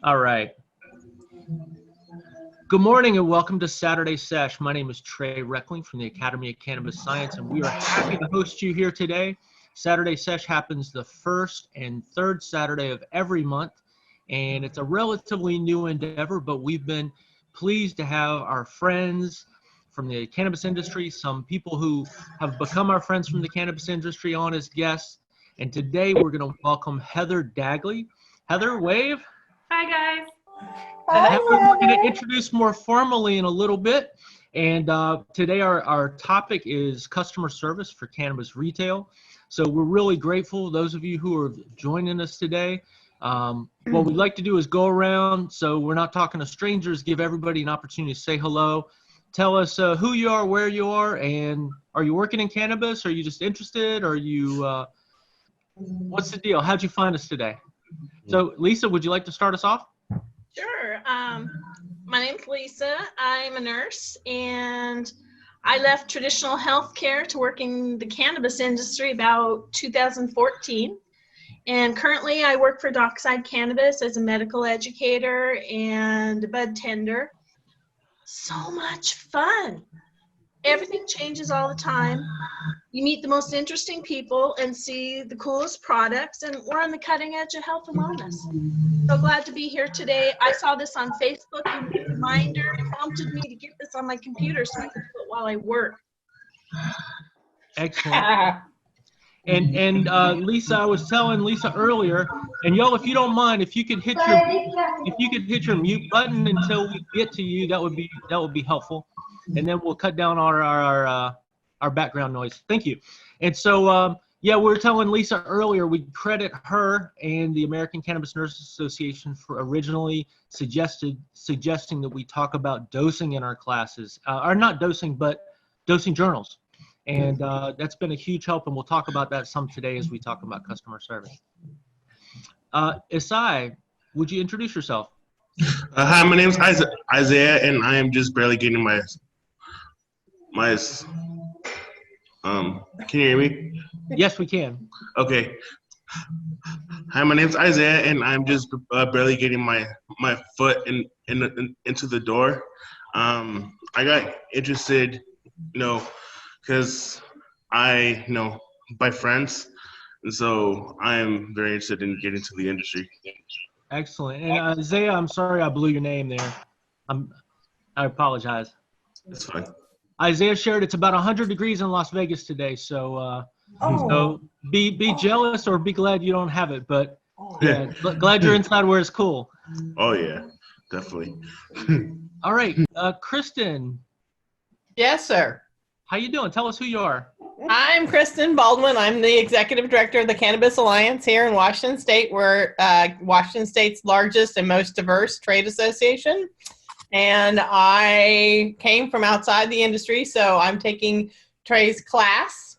All right. Good morning and welcome to Saturday Sesh. My name is Trey Reckling from the Academy of Cannabis Science, and we are happy to host you here today. Saturday Sesh happens the first and third Saturday of every month, and it's a relatively new endeavor, but we've been pleased to have our friends from the cannabis industry, some people who have become our friends from the cannabis industry on as guests. And today we're going to welcome Heather Dagley. Heather, wave. Hi, guys. Heather, we're going to introduce more formally in a little bit. And today our topic is customer service for cannabis retail. So we're really grateful, those of you who are joining us today. What we'd like to do is go around, so we're not talking to strangers, give everybody an opportunity to say hello. Tell us who you are, where you are, and are you working in cannabis? Are you just interested? Are you, what's the deal? How'd you find us today? So Lisa, would you like to start us off? Sure. My name's Lisa. I'm a nurse, and I left traditional healthcare to work in the cannabis industry about 2014. And currently I work for Dockside Cannabis as a medical educator and a bud tender. So much fun. Everything changes all the time. You meet the most interesting people and see the coolest products, and we're on the cutting edge of health and wellness. So glad to be here today. I saw this on Facebook, and a reminder prompted me to get this on my computer so I can do it while I work. Excellent. And Lisa, I was telling Lisa earlier, and y'all, if you don't mind, if you could hit your mute button until we get to you, that would be helpful, and then we'll cut down our background noise. Thank you. And so yeah, we were telling Lisa earlier, we credit her and the American Cannabis Nurses Association for originally suggesting that we talk about dosing in our classes, or not dosing, but dosing journals. And that's been a huge help, and we'll talk about that some today as we talk about customer service. Isai, would you introduce yourself? Hi, my name is Isaiah, and I am just barely getting my can you hear me? Yes, we can. Okay. Hi, my name is Isaiah, and I'm just barely getting my foot into the door. I got interested, because I by friends, and so I am very interested in getting to the industry. Excellent. And Isaiah, I'm sorry I blew your name there. I apologize. That's fine. Isaiah shared it's about 100 degrees in Las Vegas today, so so be jealous or be glad you don't have it. But yeah, glad you're inside where it's cool. Oh yeah, definitely. All right, Kristen. Yes, sir. How you doing? Tell us who you are. I'm Kristen Baldwin. I'm the executive director of the Cannabis Alliance here in Washington State. We're Washington State's largest and most diverse trade association. And I came from outside the industry, so I'm taking Trey's class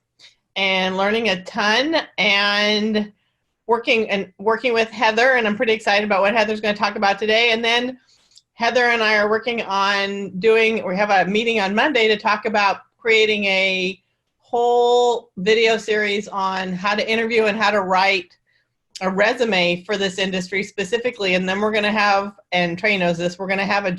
and learning a ton and working with Heather, and I'm pretty excited about what Heather's going to talk about today. And then Heather and I are working on we have a meeting on Monday to talk about creating a whole video series on how to interview and how to write a resume for this industry specifically. And then we're going to have, and Trey knows this, we're going to have a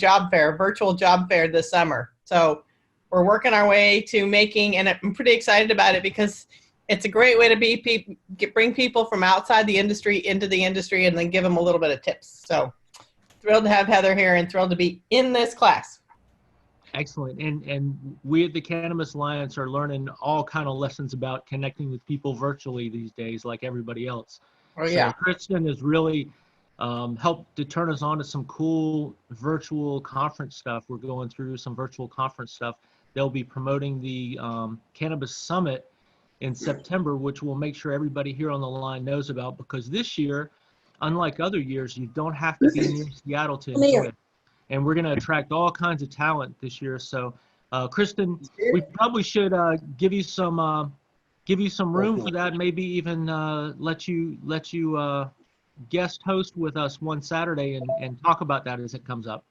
virtual job fair this summer. So we're working our way to making, and I'm pretty excited about it because it's a great way to bring people from outside the industry into the industry and then give them a little bit of tips. So thrilled to have Heather here and thrilled to be in this class. Excellent. And we at the Cannabis Alliance are learning all kind of lessons about connecting with people virtually these days, like everybody else. Oh, yeah. So Kristen has really helped to turn us on to some cool virtual conference stuff. We're going through some virtual conference stuff. They'll be promoting the Cannabis Summit in September, which we'll make sure everybody here on the line knows about, because this year, unlike other years, you don't have to be near Seattle to enjoy it. And we're going to attract all kinds of talent this year. So, Kristen, we probably should give you some room for that. Maybe even let you guest host with us one Saturday and talk about that as it comes up.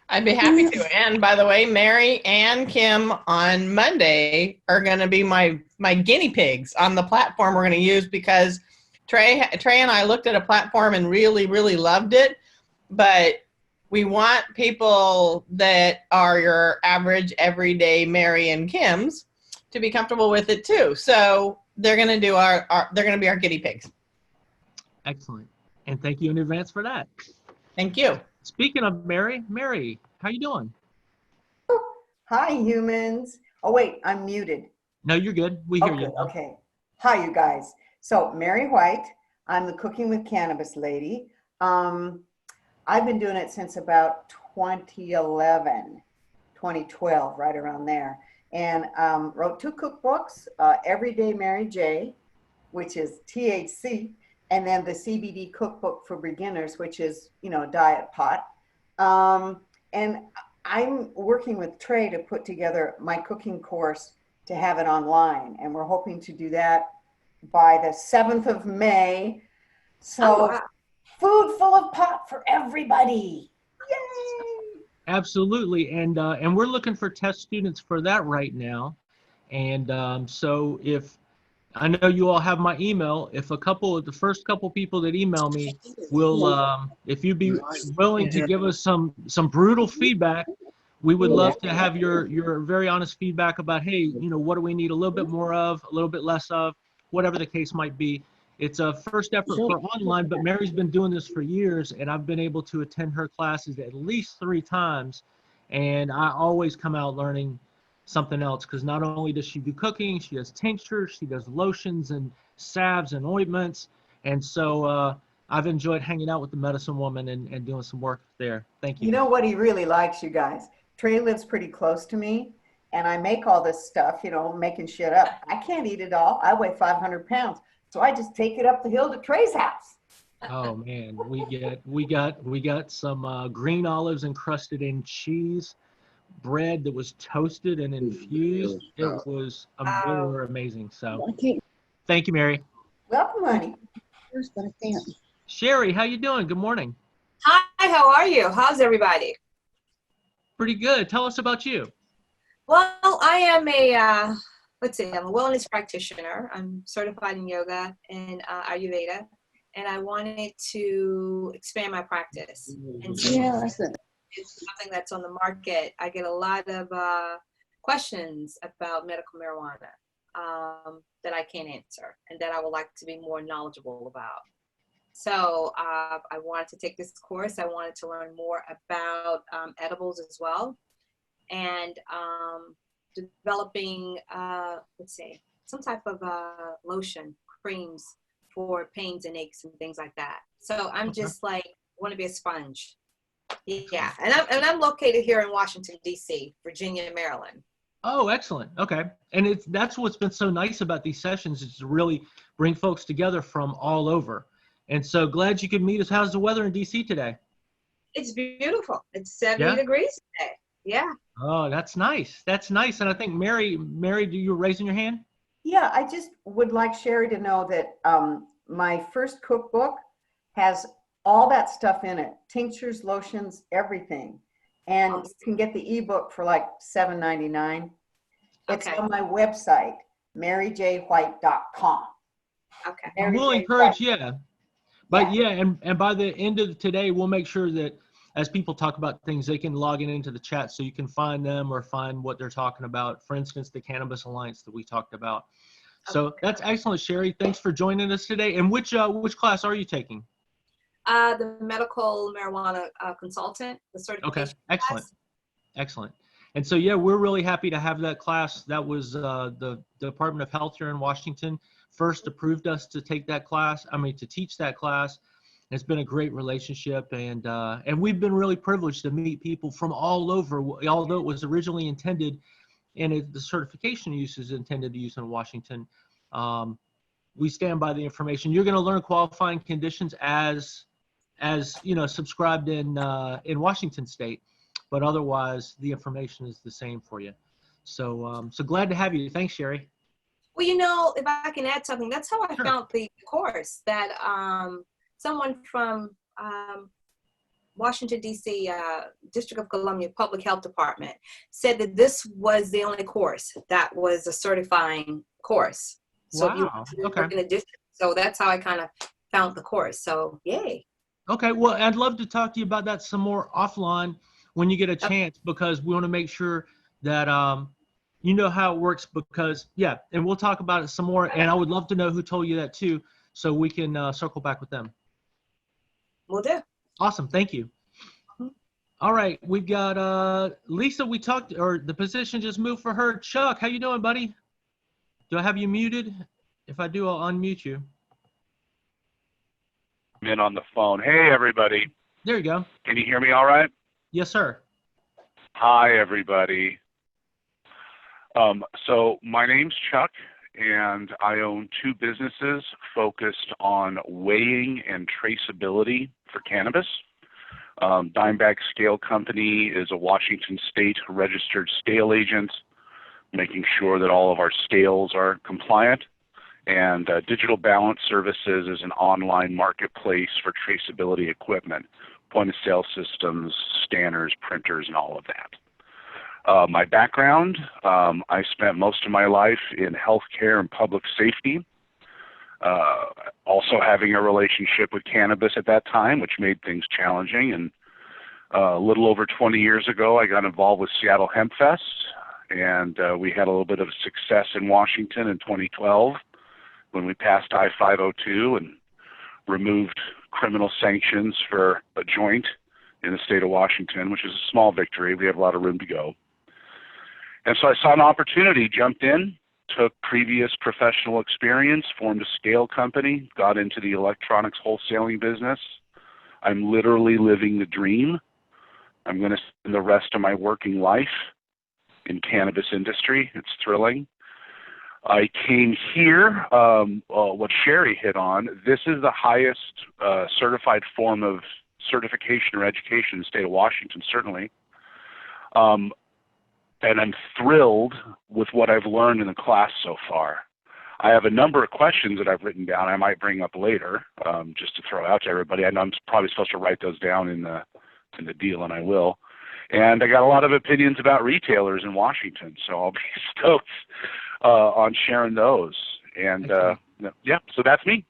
I'd be happy to. And by the way, Mary and Kim on Monday are going to be my guinea pigs on the platform we're going to use, because Trey and I looked at a platform and really, really loved it. but we want people that are your average everyday Mary and Kims to be comfortable with it too. So they're going to do they're going to be our guinea pigs. Excellent. And thank you in advance for that. Thank you. Speaking of Mary, how you doing? Hi, humans. Oh, wait, I'm muted. No, you're good. We hear you. Okay. Hi, you guys. So, Mary White, I'm the Cooking with Cannabis lady. I've been doing it since about 2011, 2012, right around there. And wrote 2 cookbooks, Everyday Mary J, which is THC, and then the CBD cookbook for beginners, which is, diet pot. And I'm working with Trey to put together my cooking course to have it online. And we're hoping to do that by the 7th of May. So food full of pot for everybody. Yay! Absolutely. And we're looking for test students for that right now. And so if I know you all have my email, if the first couple people that email me will, if you'd be willing to give us some brutal feedback, we would love to have your very honest feedback about, hey, what do we need a little bit more of, a little bit less of, whatever the case might be. It's a first effort for online, but Mary's been doing this for years, and I've been able to attend her classes at least 3 times, and I always come out learning something else, because not only does she do cooking, she does tinctures, she does lotions and salves and ointments, and so I've enjoyed hanging out with the medicine woman and doing some work there. Thank you. You know what he really likes, you guys? Trey lives pretty close to me, and I make all this stuff, making shit up. I can't eat it all. I weigh 500 pounds, so I just take it up the hill to Trey's house. Oh man, we got some green olives encrusted in cheese, bread that was toasted and infused. It was amazing. So thank you, Mary. Welcome, honey. Sherry, how you doing? Good morning. Hi, how are you? How's everybody? Pretty good. Tell us about you. Well, I am I'm a wellness practitioner. I'm certified in yoga and Ayurveda, and I wanted to expand my practice. And so it's something that's on the market. I get a lot of questions about medical marijuana that I can't answer and that I would like to be more knowledgeable about. So I wanted to take this course. I wanted to learn more about edibles as well, and developing, some type of lotion, creams for pains and aches and things like that. So I'm just want to be a sponge. Yeah, and I'm located here in Washington, D.C., Virginia, Maryland. Oh, excellent. Okay. And that's what's been so nice about these sessions, is to really bring folks together from all over. And so glad you could meet us. How's the weather in DC today? It's beautiful. It's 70 degrees today. Yeah. Oh, that's nice. That's nice. And I think Mary, you were raising your hand? Yeah, I just would like Sherry to know that my first cookbook has all that stuff in it. Tinctures, lotions, everything. And you can get the ebook for like $7.99. It's on my website, maryjwhite.com. Okay. We'll encourage, But and by the end of today, we'll make sure that as people talk about things, they can log into the chat so you can find them or find what they're talking about. For instance, the Cannabis Alliance that we talked about. So that's excellent, Sherry. Thanks for joining us today. And which class are you taking? The medical marijuana consultant, the certification. Okay, excellent. Class. Excellent. And so, we're really happy to have that class. That was the Department of Health here in Washington first approved us to take that class. To teach that class. It's been a great relationship, and we've been really privileged to meet people from all over. Although it was originally intended, and the certification use is intended to use in Washington, we stand by the information. You're going to learn qualifying conditions as subscribed in Washington State, but otherwise the information is the same for you. So glad to have you. Thanks, Sherry. Well, if I can add something, that's how I found the course. That someone from Washington, D.C., District of Columbia Public Health Department said that this was the only course that was a certifying course. So wow. if you work in a district, so that's how I kind of found the course. So yay. Okay, well, I'd love to talk to you about that some more offline when you get a chance, because we want to make sure that you know how it works, because, yeah, and we'll talk about it some more, and I would love to know who told you that too, so we can circle back with them. Will do. Awesome, thank you. All right, we've got Lisa, or the position just moved for her. Chuck, how you doing, buddy? Do I have you muted? If I do, I'll unmute you. I'm in on the phone. Hey, everybody. There you go. Can you hear me all right? Yes, sir. Hi, everybody. So my name's Chuck, and I own 2 businesses focused on weighing and traceability for cannabis. Dimebag Scale Company is a Washington State registered scale agent, making sure that all of our scales are compliant. And Digital Balance Services is an online marketplace for traceability equipment, point of sale systems, scanners, printers, and all of that. My background, I spent most of my life in healthcare and public safety, also having a relationship with cannabis at that time, which made things challenging. And a little over 20 years ago, I got involved with Seattle Hemp Fest, and we had a little bit of success in Washington in 2012 when we passed I-502 and removed criminal sanctions for a joint in the state of Washington, which is a small victory. We have a lot of room to go. And so I saw an opportunity, jumped in, took previous professional experience, formed a scale company, got into the electronics wholesaling business. I'm literally living the dream. I'm going to spend the rest of my working life in cannabis industry. It's thrilling. I came here, what Sherry hit on, this is the highest certified form of certification or education in the state of Washington, certainly. And I'm thrilled with what I've learned in the class so far. I have a number of questions that I've written down I might bring up later, just to throw out to everybody. I know I'm probably supposed to write those down in the deal, and I will. And I got a lot of opinions about retailers in Washington, so I'll be stoked on sharing those. And yeah, so that's me.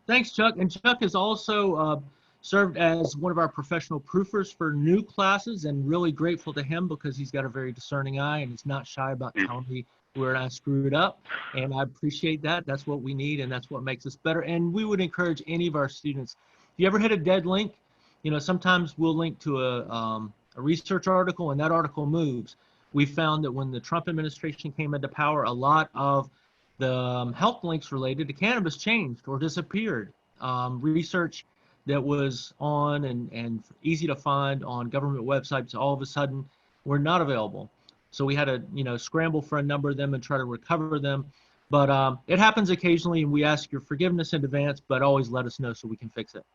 Thanks, Chuck. And Chuck has also served as one of our professional proofers for new classes, and really grateful to him because he's got a very discerning eye and he's not shy about telling me where I screwed up. And I appreciate that. That's what we need, and that's what makes us better. And we would encourage any of our students, if you ever hit a dead link, you know, sometimes we'll link to a research article and that article moves. We found that when the Trump administration came into power, a lot of the health links related to cannabis changed or disappeared. Research that was on and easy to find on government websites all of a sudden were not available. So we had to, you know, scramble for a number of them and try to recover them. But it happens occasionally, and we ask your forgiveness in advance, but always let us know so we can fix it.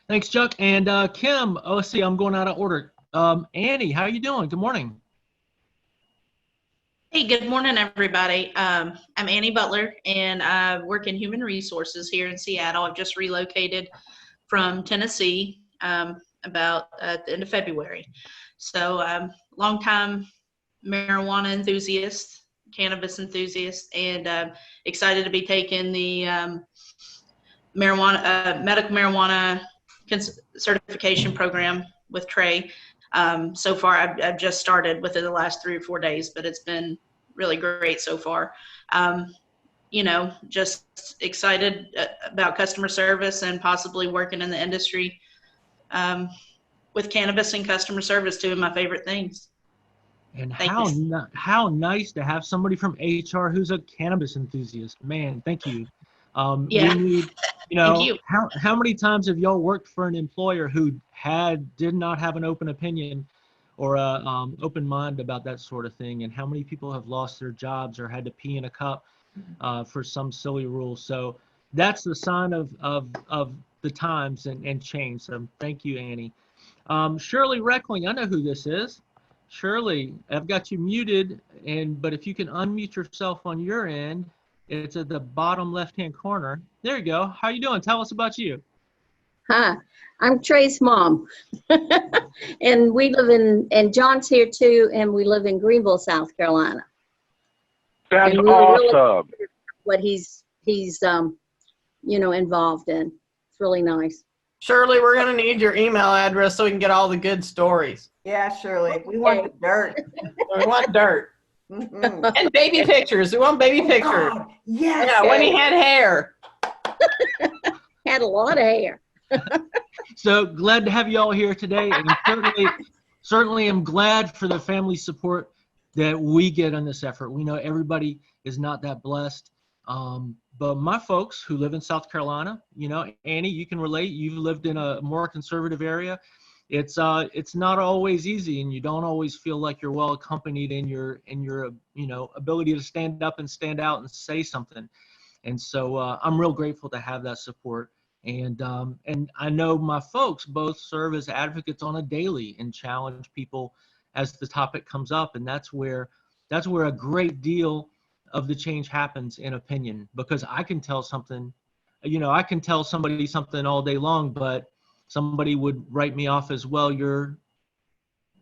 Thanks, Chuck. And Kim, oh, let's see, I'm going out of order. Annie, how you doing? Good morning. Hey, good morning, everybody. I'm Annie Butler, and I work in human resources here in Seattle. I've just relocated from Tennessee about at the end of February. So longtime marijuana enthusiast, cannabis enthusiast, and excited to be taking the medical marijuana certification program with Trey. So far, I've just started within the last 3 or 4 days, but it's been really great so far. You know, just excited about customer service and possibly working in the industry with cannabis and customer service, 2 of my favorite things. And how nice to have somebody from HR who's a cannabis enthusiast. Man, thank you. Yeah. We need, you know, Thank you. how many times have y'all worked for an employer who did not have an open opinion or a open mind about that sort of thing? And how many people have lost their jobs or had to pee in a cup for some silly rule? So that's the sign of the times and change. So thank you, Annie. Shirley Reckling, I know who this is. Shirley, I've got you muted, but if you can unmute yourself on your end, it's at the bottom left-hand corner. There you go. How you doing? Tell us about you. Hi, I'm Trey's mom. And we live and John's here too, and we live in Greenville, South Carolina. That's and awesome. What he's you know, involved in. It's really nice. Shirley, we're going to need your email address so we can get all the good stories. Yeah, Shirley, we want the dirt. We want dirt. Mhm. And baby pictures. We want baby pictures. God, yes. Yeah, when he had hair. Had a lot of hair. So glad to have you all here today, and certainly am glad for the family support that we get on this effort. We know everybody is not that blessed, but my folks who live in South Carolina, Annie, you can relate. You've lived in a more conservative area. It's not always easy, and you don't always feel like you're well accompanied in your ability to stand up and stand out and say something. And so I'm real grateful to have that support. And I know my folks both serve as advocates on a daily and challenge people as the topic comes up. And that's where a great deal of the change happens in opinion, because I can tell something, I can tell somebody something all day long, but somebody would write me off as, well, you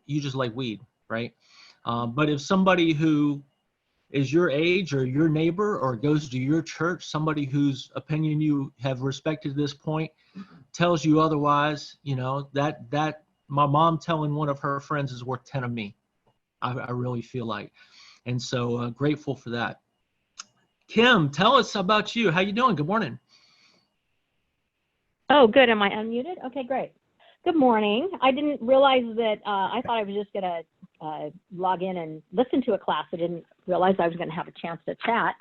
just like weed, right? But if somebody who is your age or your neighbor or goes to your church, somebody whose opinion you have respected to this point tells you otherwise, that my mom telling one of her friends is worth 10 of me. I really feel like. And so grateful for that. Kim, tell us about you. How you doing? Good morning. Oh, good. Am I unmuted? Okay, great. Good morning. I didn't realize that I thought I was just going to log in and listen to a class. I didn't realize I was going to have a chance to chat.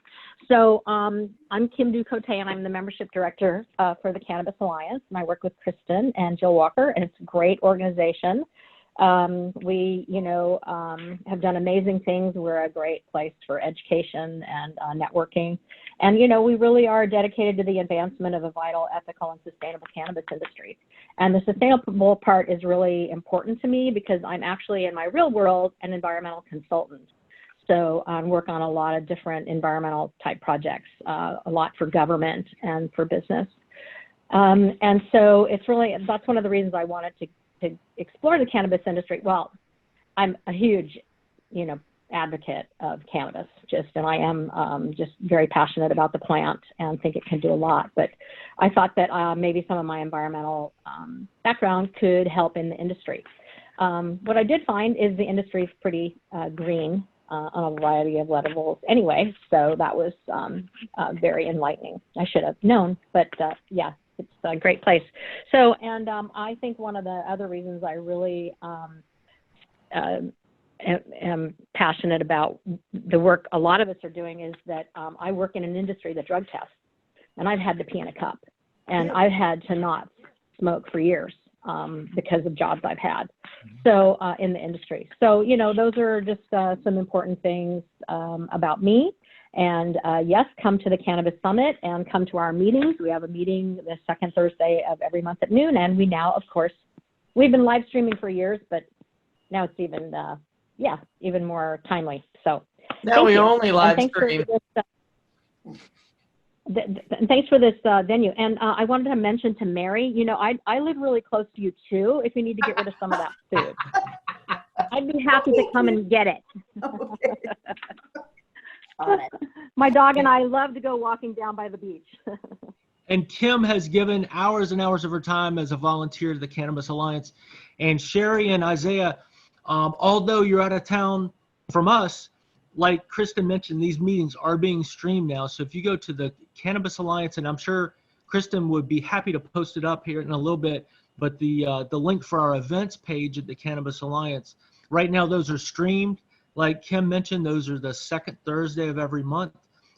So I'm Kim Ducote, and I'm the membership director for the Cannabis Alliance. And I work with Kristen and Jill Walker, and it's a great organization. We, have done amazing things. We're a great place for education and networking. And, we really are dedicated to the advancement of a vital, ethical, and sustainable cannabis industry. And the sustainable part is really important to me because I'm actually, in my real world, an environmental consultant. So I work on a lot of different environmental type projects, a lot for government and for business. And so that's one of the reasons I wanted to explore the cannabis industry. Well, I'm a huge, advocate of cannabis, and I am just very passionate about the plant and think it can do a lot. But I thought that maybe some of my environmental background could help in the industry. What I did find is the industry is pretty green on a variety of levels anyway, so that was very enlightening. I should have known, but yeah. It's a great place. So, and I think one of the other reasons I really am passionate about the work a lot of us are doing is that I work in an industry that drug tests, and I've had to pee in a cup, and I've had to not smoke for years because of jobs I've had. So in the industry. So, those are just some important things about me. And yes, come to the Cannabis Summit and come to our meetings. We have a meeting the second Thursday of every month at noon. And we now, of course, we've been live streaming for years, but now it's even, even more timely. So now we only live stream. Thanks for this venue. And I wanted to mention to Mary, I live really close to you too, if you need to get rid of some of that food. I'd be happy to come and get it. Okay. My dog and I love to go walking down by the beach. And Kim has given hours and hours of her time as a volunteer to the Cannabis Alliance. And Sherry and Isaiah, although you're out of town from us, like Kristen mentioned, these meetings are being streamed now. So if you go to the Cannabis Alliance, and I'm sure Kristen would be happy to post it up here in a little bit, but the link for our events page at the Cannabis Alliance, right now those are streamed. Like Kim mentioned, those are the second Thursday of every month.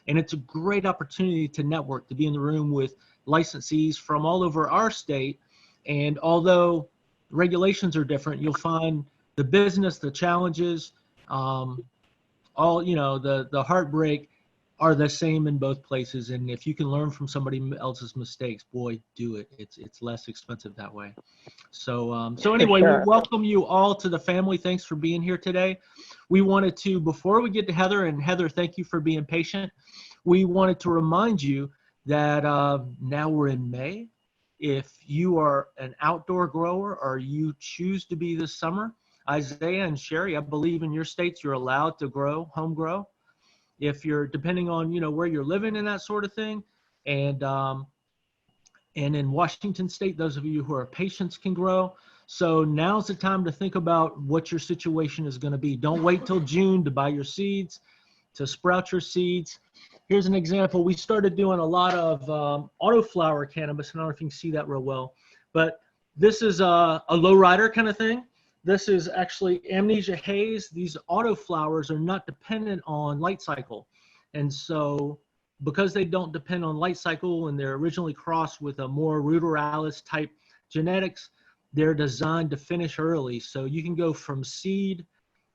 And it's a great opportunity to network, to be in the room with licensees from all over our state. And although regulations are different, you'll find the business, the challenges, the heartbreak are the same in both places. And if you can learn from somebody else's mistakes, boy, do it. It's less expensive that way. So anyway, sure. We welcome you all to the family. Thanks for being here today. We wanted to, before we get to Heather, and Heather, thank you for being patient. We wanted to remind you that now we're in May. If you are an outdoor grower or you choose to be this summer, Isaiah and Sherry, I believe in your states you're allowed to grow, home grow. If you're, depending on, where you're living and that sort of thing. And And in Washington State, those of you who are patients can grow. So now's the time to think about what your situation is going to be. Don't wait till June to buy your seeds, to sprout your seeds. Here's an example. We started doing a lot of autoflower cannabis. I don't know if you can see that real well, but this is a lowrider kind of thing. This is actually Amnesia Haze. These autoflowers are not dependent on light cycle. And so because they don't depend on light cycle and they're originally crossed with a more ruderalis type genetics, they're designed to finish early. So you can go from seed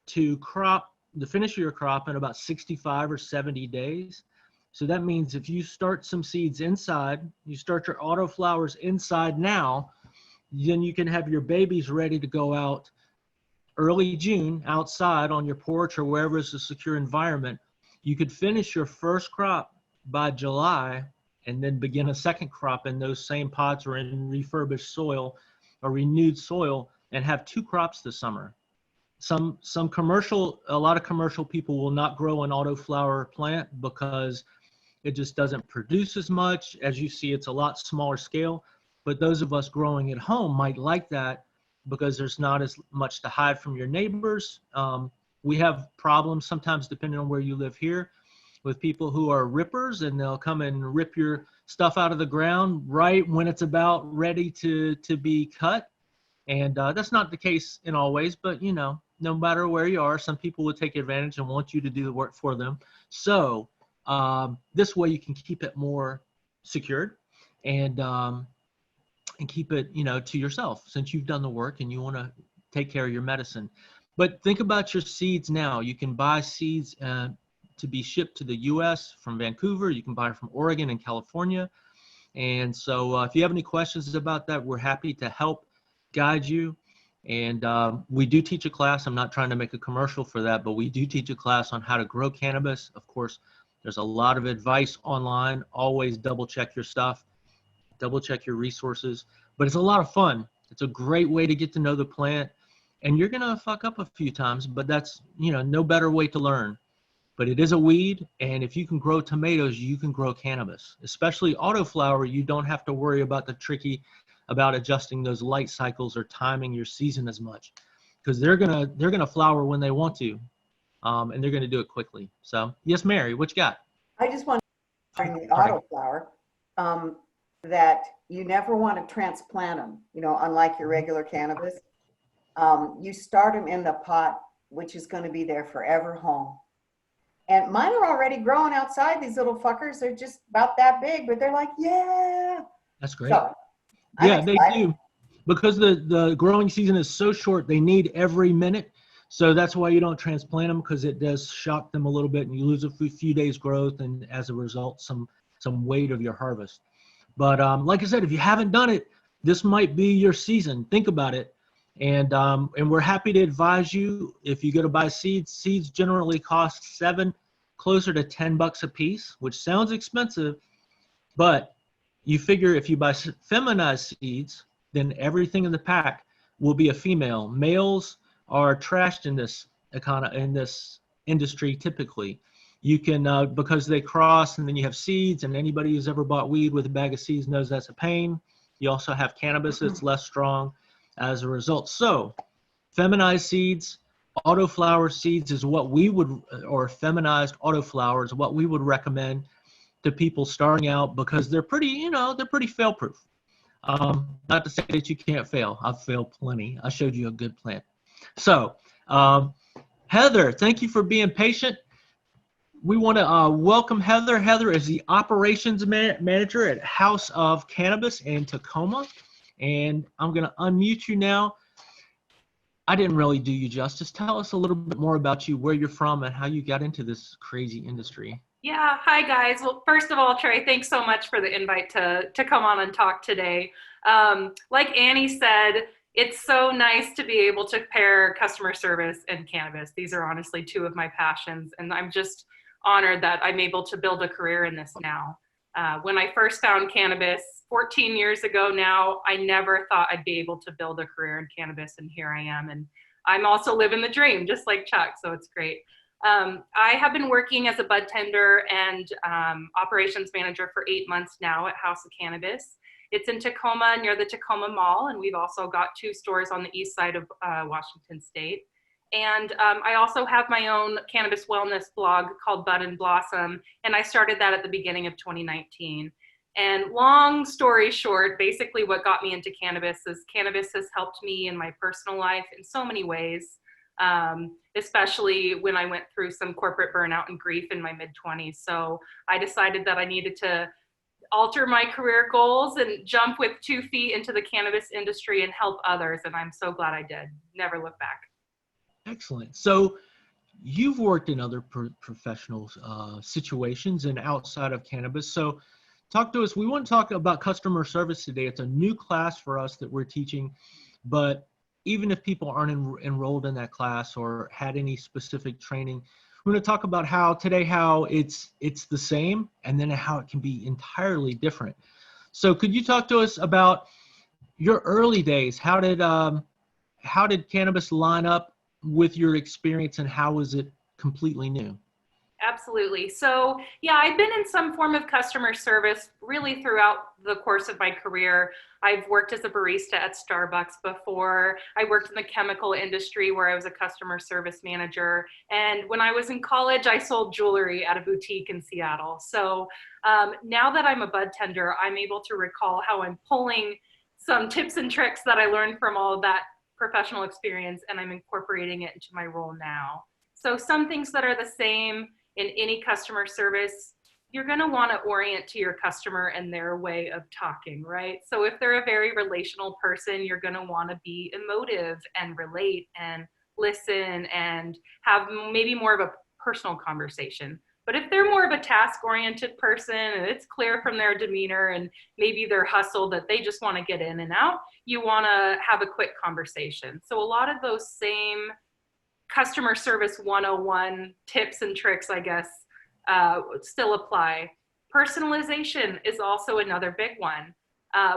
to crop, to finish your crop in about 65 or 70 days. So that means if you start some seeds inside, you start your autoflowers inside now, then you can have your babies ready to go out early June outside on your porch or wherever is a secure environment. You could finish your first crop by July and then begin a second crop in those same pots or in refurbished soil or renewed soil and have 2 crops this summer. Some commercial, a lot of commercial people will not grow an autoflower plant because it just doesn't produce as much. As you see, it's a lot smaller scale, but those of us growing at home might like that because there's not as much to hide from your neighbors. We have problems sometimes, depending on where you live here, with people who are rippers, and they'll come and rip your stuff out of the ground right when it's about ready to be cut. And that's not the case in all ways, but you know, no matter where you are, some people will take advantage and want you to do the work for them. So this way you can keep it more secured and keep it, you know, to yourself, since you've done the work and you want to take care of your medicine. But think about your seeds now. You can buy seeds to be shipped to the U.S. from Vancouver. You can buy from Oregon and California. And so if you have any questions about that, we're happy to help guide you. And we do teach a class. I'm not trying to make a commercial for that, but we do teach a class on how to grow cannabis. Of course, there's a lot of advice online. Always double check your stuff, double check your resources, but it's a lot of fun. It's a great way to get to know the plant, and you're gonna fuck up a few times, but that's, you know, no better way to learn. But it is a weed, and if you can grow tomatoes, you can grow cannabis. Especially autoflower, you don't have to worry about the tricky about adjusting those light cycles or timing your season as much, because they're gonna flower when they want to, and they're gonna do it quickly. So yes, Mary, what you got? I just want to bring the autoflower that you never want to transplant them, you know, unlike your regular cannabis. You start them in the pot, which is going to be their forever home. And mine are already growing outside, these little fuckers. They're just about that big, but they're like, yeah. That's great. So, yeah, they do. Because the growing season is so short, they need every minute. So that's why you don't transplant them, because it does shock them a little bit and you lose a few days growth, and as a result, some weight of your harvest. But like I said, if you haven't done it, this might be your season. Think about it. And we're happy to advise you. If you go to buy seeds generally cost closer to $10 a piece, which sounds expensive, but you figure if you buy feminized seeds, then everything in the pack will be a female. Males are trashed in this industry typically. You can, because they cross, and then you have seeds, and anybody who's ever bought weed with a bag of seeds knows that's a pain. You also have cannabis that's less strong as a result. So feminized seeds, autoflower seeds is what we would, or feminized autoflowers, what we would recommend to people starting out, because they're pretty, you know, they're pretty fail-proof. Not to say that you can't fail. I've failed plenty. I showed you a good plant. So Heather, thank you for being patient. We want to welcome Heather. Heather is the operations manager at House of Cannabis in Tacoma. And I'm going to unmute you now. I didn't really do you justice. Tell us a little bit more about you, where you're from, and how you got into this crazy industry. Yeah, hi guys. Well, first of all, Trey, thanks so much for the invite to come on and talk today. Like Annie said, it's so nice to be able to pair customer service and cannabis. These are honestly two of my passions, and I'm just honored that I'm able to build a career in this now. When I first found cannabis 14 years ago now, I never thought I'd be able to build a career in cannabis, and here I am. And I'm also living the dream, just like Chuck, so it's great. I have been working as a bud tender and operations manager for 8 months now at House of Cannabis. It's in Tacoma near the Tacoma Mall, and we've also got 2 stores on the east side of Washington State. And I also have my own cannabis wellness blog called Bud and Blossom, and I started that at the beginning of 2019. And long story short, basically what got me into cannabis is cannabis has helped me in my personal life in so many ways, especially when I went through some corporate burnout and grief in my mid-20s. So I decided that I needed to alter my career goals and jump with 2 feet into the cannabis industry and help others. And I'm so glad I did. Never look back. Excellent. So you've worked in other professional situations and outside of cannabis. So talk to us. We want to talk about customer service today. It's a new class for us that we're teaching, but even if people aren't enrolled in that class or had any specific training, we're going to talk about how it's the same, and then how it can be entirely different. So could you talk to us about your early days? How did cannabis line up with your experience, and how was it completely new? Absolutely. So yeah, I've been in some form of customer service really throughout the course of my career. I've worked as a barista at Starbucks before. I worked in the chemical industry where I was a customer service manager. And when I was in college, I sold jewelry at a boutique in Seattle. So now that I'm a bud tender, I'm able to recall how I'm pulling some tips and tricks that I learned from all of that professional experience, and I'm incorporating it into my role now. So some things that are the same in any customer service, you're going to want to orient to your customer and their way of talking, right? So if they're a very relational person, you're going to want to be emotive and relate and listen and have maybe more of a personal conversation. But if they're more of a task-oriented person and it's clear from their demeanor and maybe their hustle that they just want to get in and out, you want to have a quick conversation. So a lot of those same customer service 101 tips and tricks, I guess, still apply. Personalization is also another big one.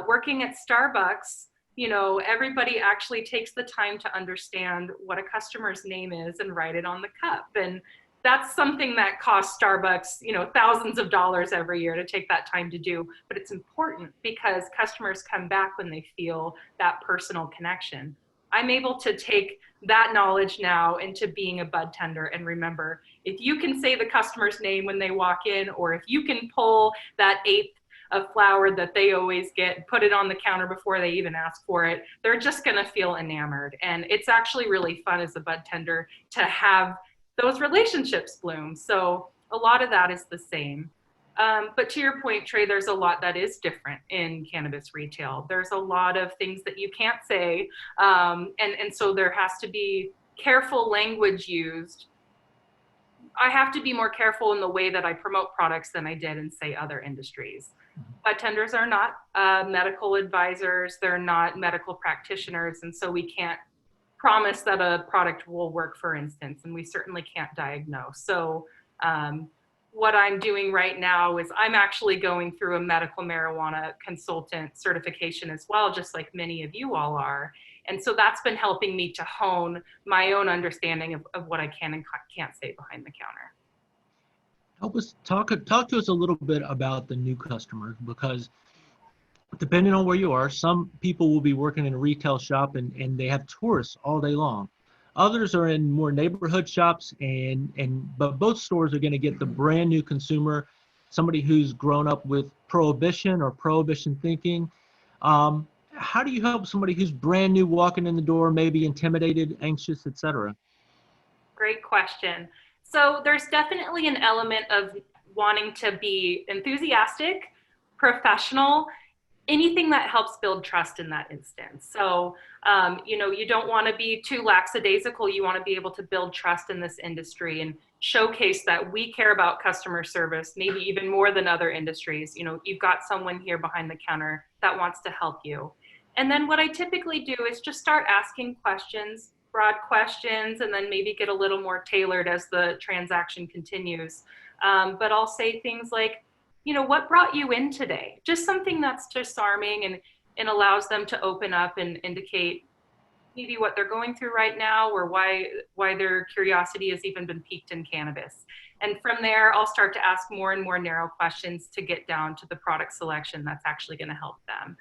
Working at Starbucks, everybody actually takes the time to understand what a customer's name is and write it on the cup. And that's something that costs Starbucks, thousands of dollars every year to take that time to do. But it's important because customers come back when they feel that personal connection. I'm able to take that knowledge now into being a bud tender and remember, if you can say the customer's name when they walk in, or if you can pull that 1/8 of flour that they always get, put it on the counter before they even ask for it, they're just gonna feel enamored. And it's actually really fun as a bud tender to have those relationships bloom. So a lot of that is the same. But to your point, Trey, there's a lot that is different in cannabis retail. There's a lot of things that you can't say. And so there has to be careful language used. I have to be more careful in the way that I promote products than I did in, say, other industries. Bud tenders are not medical advisors. They're not medical practitioners. And so we can't promise that a product will work, for instance, and we certainly can't diagnose. So what I'm doing right now is I'm actually going through a medical marijuana consultant certification as well, just like many of you all are. And so that's been helping me to hone my own understanding of what I can and can't say behind the counter. Help us talk to us a little bit about the new customer, because depending on where you are, some people will be working in a retail shop and they have tourists all day long. Others are in more neighborhood shops, but both stores are going to get the brand new consumer, somebody who's grown up with prohibition or prohibition thinking. How do you help somebody who's brand new walking in the door, maybe intimidated, anxious, etc.? Great question. So there's definitely an element of wanting to be enthusiastic, professional, anything that helps build trust in that instance. So, you don't want to be too lackadaisical. You want to be able to build trust in this industry and showcase that we care about customer service, maybe even more than other industries. You've got someone here behind the counter that wants to help you. And then what I typically do is just start asking questions, broad questions, and then maybe get a little more tailored as the transaction continues. But I'll say things like, what brought you in today? Just something that's disarming and allows them to open up and indicate maybe what they're going through right now, or why their curiosity has even been piqued in cannabis. And from there, I'll start to ask more and more narrow questions to get down to the product selection that's actually going to help them.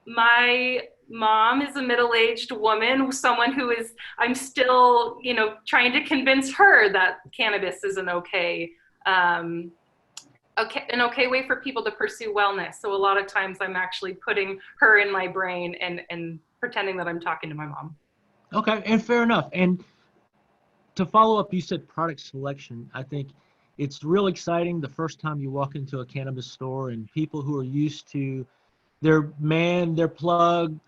My mom is a middle-aged woman, someone who is, I'm still, trying to convince her that cannabis is an okay way for people to pursue wellness. So a lot of times I'm actually putting her in my brain and pretending that I'm talking to my mom. Okay, and fair enough. And to follow up, you said product selection. I think it's real exciting the first time you walk into a cannabis store and people who are used to their man, their plug,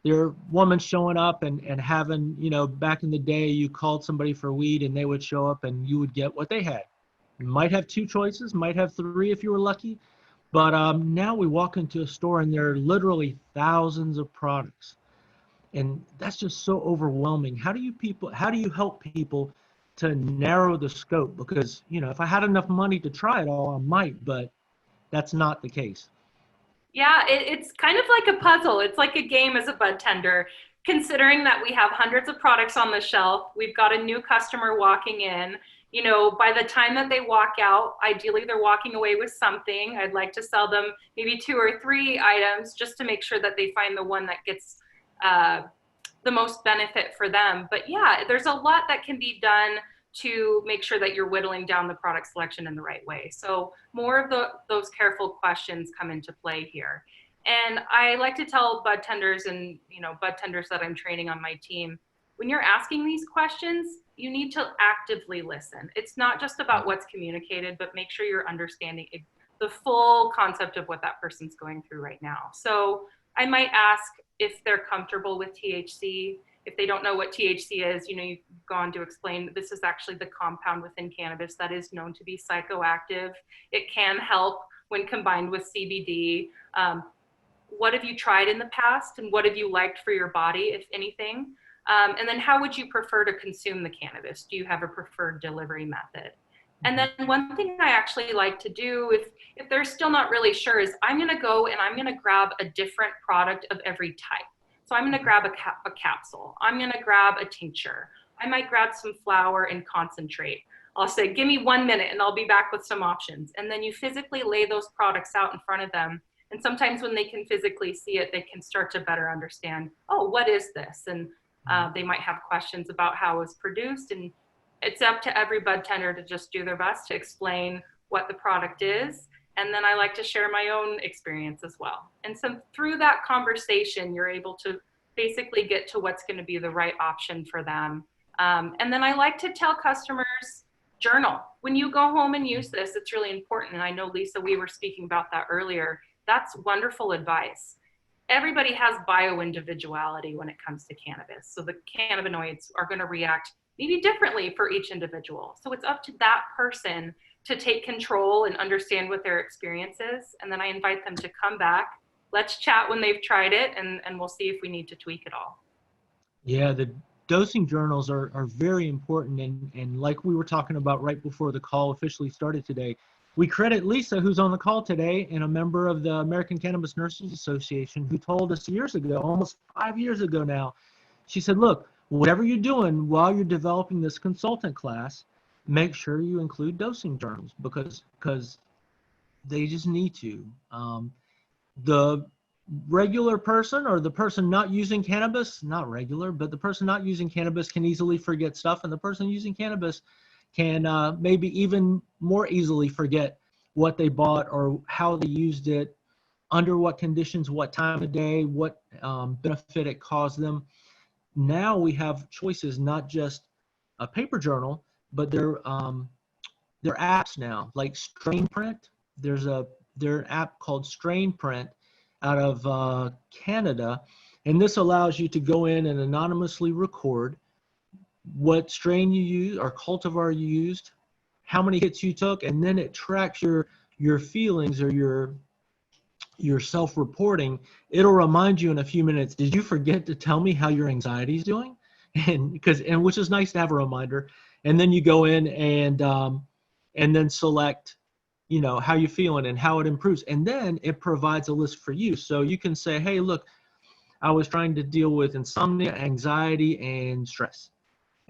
their woman showing up and having, back in the day, you called somebody for weed and they would show up and you would get what they had. You might have 2 choices, might have 3 if you were lucky. But now we walk into a store and there are literally thousands of products. And that's just so overwhelming. How do you help people to narrow the scope? Because, if I had enough money to try it all, I might, but that's not the case. Yeah, it's kind of like a puzzle. It's like a game as a bud tender. Considering that we have hundreds of products on the shelf, we've got a new customer walking in. By the time that they walk out, ideally they're walking away with something. I'd like to sell them maybe 2 or 3 items just to make sure that they find the one that gets the most benefit for them. But yeah, there's a lot that can be done to make sure that you're whittling down the product selection in the right way. So more of those careful questions come into play here. And I like to tell bud tenders and bud tenders that I'm training on my team, when you're asking these questions, you need to actively listen. It's not just about what's communicated, but make sure you're understanding the full concept of what that person's going through right now. So I might ask if they're comfortable with THC. If they don't know what THC is, you've gone to explain this is actually the compound within cannabis that is known to be psychoactive. It can help when combined with CBD. What have you tried in the past and what have you liked for your body, if anything? And then how would you prefer to consume the cannabis? Do you have a preferred delivery method? And then one thing I actually like to do, if they're still not really sure, is I'm going to go and I'm going to grab a different product of every type. So I'm going to grab a capsule. I'm going to grab a tincture. I might grab some flower and concentrate. I'll say, give me 1 minute and I'll be back with some options. And then you physically lay those products out in front of them. And sometimes when they can physically see it, they can start to better understand, oh, what is this? And they might have questions about how it was produced. And it's up to every bud tender to just do their best to explain what the product is. And then I like to share my own experience as well. And so through that conversation, you're able to basically get to what's going to be the right option for them. And then I like to tell customers, journal. When you go home and use this, it's really important. And I know, Lisa, we were speaking about that earlier. That's wonderful advice. Everybody has bio-individuality when it comes to cannabis. So the cannabinoids are going to react maybe differently for each individual. So it's up to that person to take control and understand what their experience is. And then I invite them to come back. Let's chat when they've tried it, and we'll see if we need to tweak it all. Yeah, the dosing journals are very important. And like we were talking about right before the call officially started today, we credit Lisa, who's on the call today, and a member of the American Cannabis Nurses Association, who told us years ago, almost 5 years ago now, she said, look, whatever you're doing while you're developing this consultant class, make sure you include dosing journals because they just need to. The regular person or the person not using cannabis, not regular, but the person not using cannabis can easily forget stuff, and the person using cannabis can maybe even more easily forget what they bought or how they used it, under what conditions, what time of day, what benefit it caused them. Now we have choices, not just a paper journal, but they're apps now, like Strain Print. There's an app called Strain Print out of Canada, and this allows you to go in and anonymously record what strain you use or cultivar you used, how many hits you took, and then it tracks your feelings or your self-reporting. It'll remind you in a few minutes, did you forget to tell me how your anxiety is doing? And which is nice to have a reminder. And then you go in and then select, how you feeling and how it improves. And then it provides a list for you. So you can say, hey, look, I was trying to deal with insomnia, anxiety, and stress.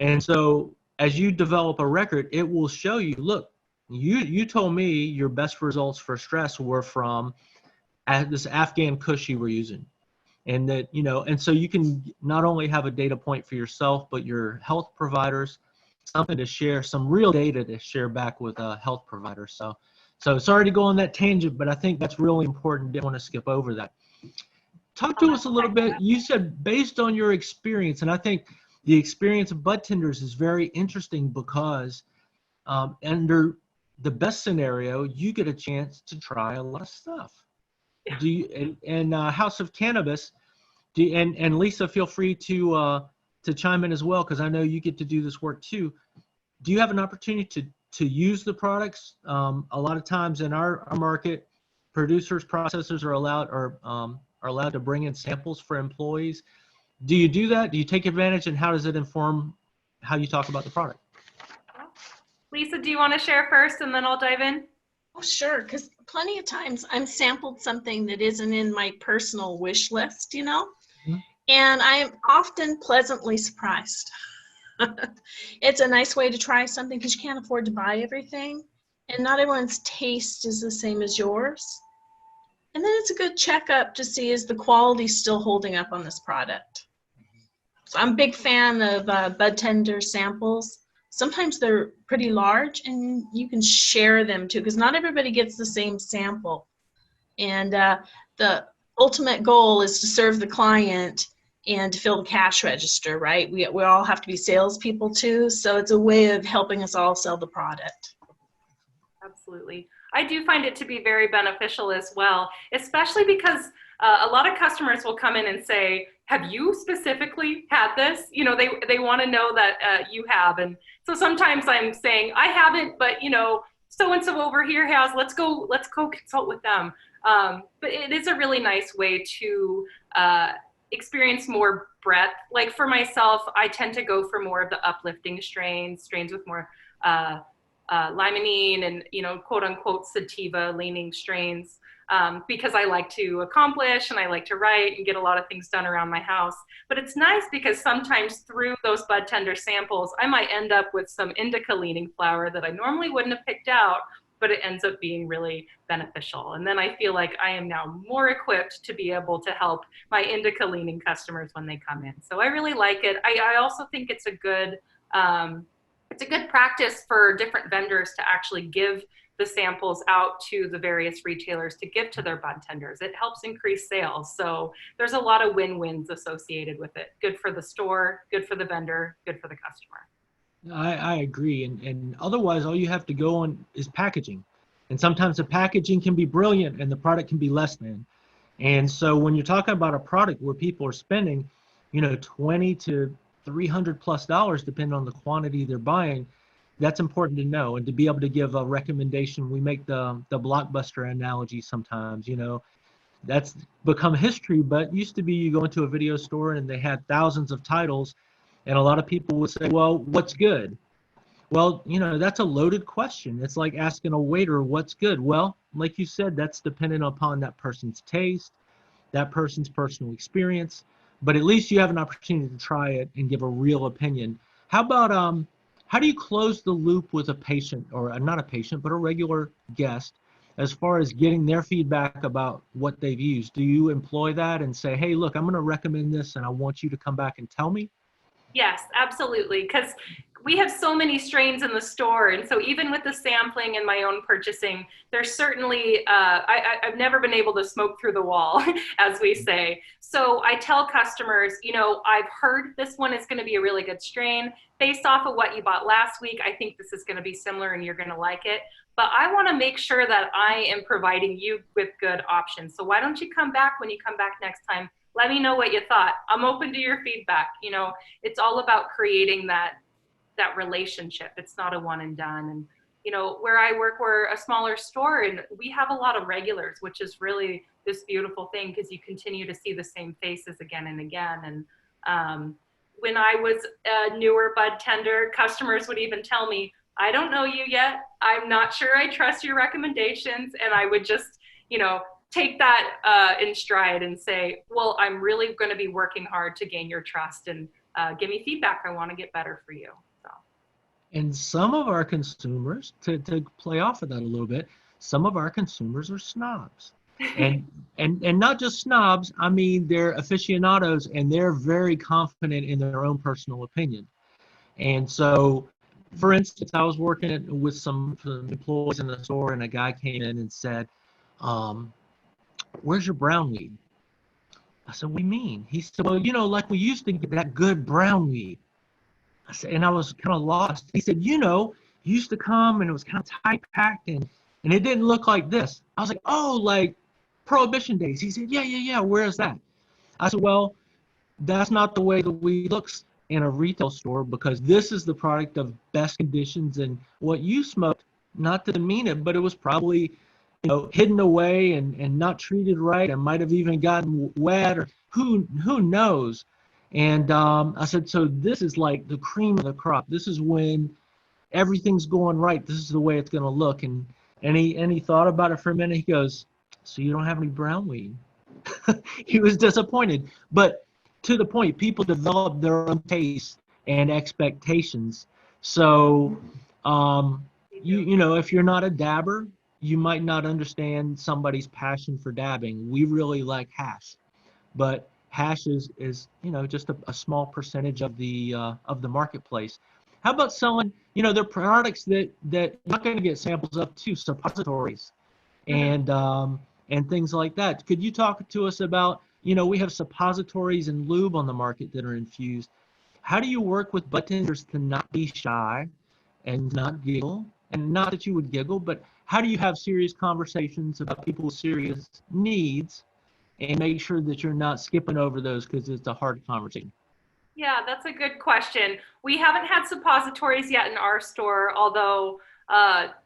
And so as you develop a record, it will show you, look, you told me your best results for stress were from this Afghan Kush you were using. And that, you know, and so you can not only have a data point for yourself, but your health providers, something to share, some real data to share back with a health provider. So sorry to go on that tangent, but I think that's really important. Didn't want to skip over that. Talk to us a little bit. You said based on your experience, and I think the experience of bud tenders is very interesting because under the best scenario, you get a chance to try a lot of stuff. Do you, and House of Cannabis, and Lisa, feel free to chime in as well, because I know you get to do this work too. Do you have an opportunity to use the products? A lot of times in our market, producers, processors are allowed to bring in samples for employees. Do you do that? Do you take advantage, and how does it inform how you talk about the product? Lisa, do you want to share first and then I'll dive in? Oh, sure, because plenty of times I'm sampled something that isn't in my personal wish list, you know, and I'm often pleasantly surprised. It's a nice way to try something because you can't afford to buy everything, and not everyone's taste is the same as yours. And then it's a good checkup to see, is the quality still holding up on this product? So I'm a big fan of bud tender samples. Sometimes they're pretty large, and you can share them too, because not everybody gets the same sample. And the ultimate goal is to serve the client and to fill the cash register, right? We all have to be salespeople too, so it's a way of helping us all sell the product. Absolutely. I do find it to be very beneficial as well, especially because a lot of customers will come in and say, have you specifically had this? You know, they want to know that you have. And so sometimes I'm saying, I haven't, but you know, so-and-so over here has, let's go consult with them. But it is a really nice way to experience more breadth. Like for myself, I tend to go for more of the uplifting strains with more limonene and, you know, quote unquote sativa leaning strains, because I like to accomplish and I like to write and get a lot of things done around my house. But it's nice because sometimes through those bud tender samples, I might end up with some indica leaning flower that I normally wouldn't have picked out, but it ends up being really beneficial. And then I feel like I am now more equipped to be able to help my indica leaning customers when they come in. So I really like it. I also think it's a good practice for different vendors to actually give the samples out to the various retailers to give to their bud tenders. It helps increase sales. So there's a lot of win-wins associated with it. Good for the store, good for the vendor, good for the customer. I agree. And otherwise, all you have to go on is packaging. And sometimes the packaging can be brilliant and the product can be less than. And so when you're talking about a product where people are spending, you know, $20 to $300+ depending on the quantity they're buying, that's important to know, and to be able to give a recommendation. We make the Blockbuster analogy sometimes, you know, that's become history, but used to be you go into a video store and they had thousands of titles, and a lot of people would say, well, what's good? Well, you know, that's a loaded question. It's like asking a waiter, what's good? Well, like you said, that's dependent upon that person's taste, that person's personal experience, but at least you have an opportunity to try it and give a real opinion. How about, how do you close the loop with a patient, or not a patient, but a regular guest, as far as getting their feedback about what they've used? Do you employ that and say, hey, look, I'm going to recommend this and I want you to come back and tell me? Yes, absolutely. Because we have so many strains in the store. And so even with the sampling and my own purchasing, there's certainly, I've never been able to smoke through the wall, as we say. So I tell customers, you know, I've heard this one is going to be a really good strain. Based off of what you bought last week, I think this is going to be similar and you're going to like it. But I want to make sure that I am providing you with good options. So why don't you come back when you come back next time? Let me know what you thought. I'm open to your feedback. You know, it's all about creating that relationship. It's not a one and done. And, you know, where I work, we're a smaller store and we have a lot of regulars, which is really this beautiful thing because you continue to see the same faces again and again. And when I was a newer bud tender, customers would even tell me, I don't know you yet. I'm not sure I trust your recommendations. And I would just, you know, take that in stride and say, well, I'm really going to be working hard to gain your trust and give me feedback. I want to get better for you. So. And some of our consumers, to play off of that a little bit, some of our consumers are snobs. And and not just snobs, I mean they're aficionados and they're very confident in their own personal opinion. And so, for instance, I was working with some employees in the store and a guy came in and said, where's your brown weed? I said, what do you mean? He said, well, you know, like we used to get that good brown weed. I said, and I was kind of lost. He said, you know, you used to come and it was kind of tight packed and it didn't look like this. I was like, oh, like Prohibition days. He said, yeah. Where's that? I said, well, that's not the way the weed looks in a retail store because this is the product of best conditions and what you smoked, not to demean it, but it was probably, you know, hidden away and not treated right and might have even gotten wet or who knows. And I said, so this is like the cream of the crop. This is when everything's going right. This is the way it's going to look. And he thought about it for a minute. He goes, so you don't have any brown weed? He was disappointed. But to the point, people develop their own tastes and expectations. So, you know, if you're not a dabber, you might not understand somebody's passion for dabbing. We really like hash, but hash is you know, just a small percentage of the marketplace. How about selling, you know, there are products that you're not going to get samples of too, suppositories and things like that. Could you talk to us about, you know, we have suppositories and lube on the market that are infused. How do you work with bartenders to not be shy and not giggle? And not that you would giggle, but how do you have serious conversations about people's serious needs and make sure that you're not skipping over those because it's a hard conversation? Yeah, that's a good question. We haven't had suppositories yet in our store, although,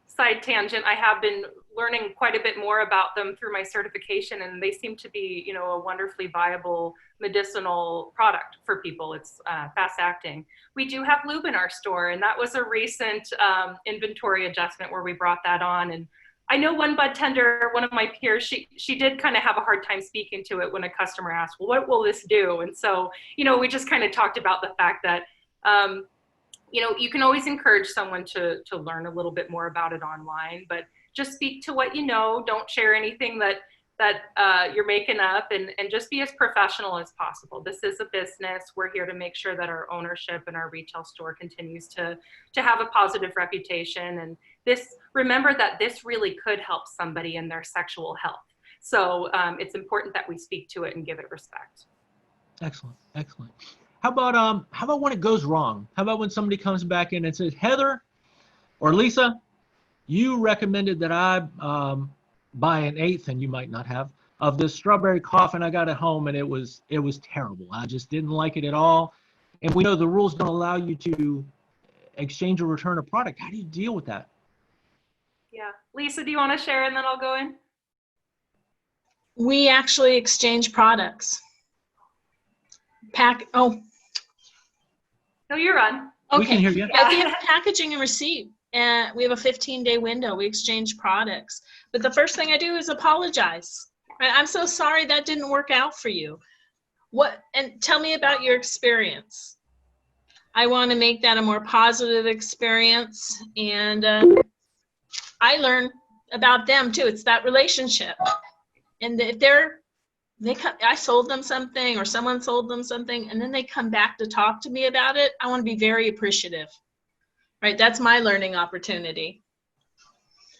side tangent, I have been learning quite a bit more about them through my certification, and they seem to be, you know, a wonderfully viable medicinal product for people. It's fast acting. We do have lube in our store, and that was a recent inventory adjustment where we brought that on. And I know one bud tender, one of my peers, she did kind of have a hard time speaking to it when a customer asked, well, what will this do? And so, you know, we just kind of talked about the fact that, you know, you can always encourage someone to learn a little bit more about it online, but just speak to what you know. Don't share anything that you're making up, and just be as professional as possible. This is a business. We're here to make sure that our ownership and our retail store continues to have a positive reputation. And remember that this really could help somebody in their sexual health. So it's important that we speak to it and give it respect. Excellent. How about when it goes wrong? How about when somebody comes back in and says, Heather or Lisa, you recommended that I buy an eighth, and you might not have, of this strawberry coffin I got at home, and it was terrible. I just didn't like it at all. And we know the rules don't allow you to exchange or return a product. How do you deal with that? Yeah. Lisa, do you want to share and then I'll go in? We actually exchange products. No, you're on. Okay. We can hear you. At the end of packaging and receipt, and we have a 15-day window. We exchange products. But the first thing I do is apologize. Right? I'm so sorry that didn't work out for you. And tell me about your experience. I want to make that a more positive experience. And I learn about them too. It's that relationship. And if I sold them something or someone sold them something, and then they come back to talk to me about it, I want to be very appreciative. Right? That's my learning opportunity.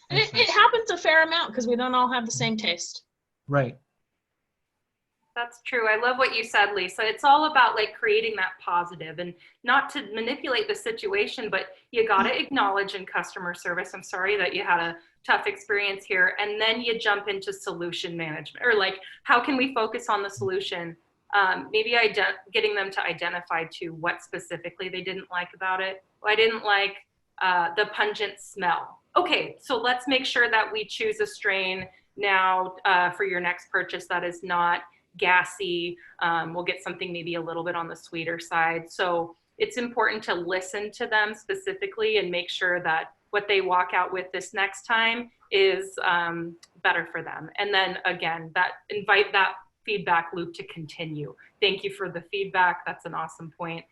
And it happens a fair amount because we don't all have the same taste. Right. That's true. I love what you said, Lisa. It's all about like creating that positive and not to manipulate the situation, but you got to acknowledge in customer service, I'm sorry that you had a tough experience here. And then you jump into solution management, or like, how can we focus on the solution? Maybe getting them to identify to what specifically they didn't like about it. Well, I didn't like the pungent smell. Okay, so let's make sure that we choose a strain now for your next purchase that is not gassy. We'll get something maybe a little bit on the sweeter side. So it's important to listen to them specifically and make sure that what they walk out with this next time is better for them. And then again, invite that feedback loop to continue. Thank you for the feedback. That's an awesome point.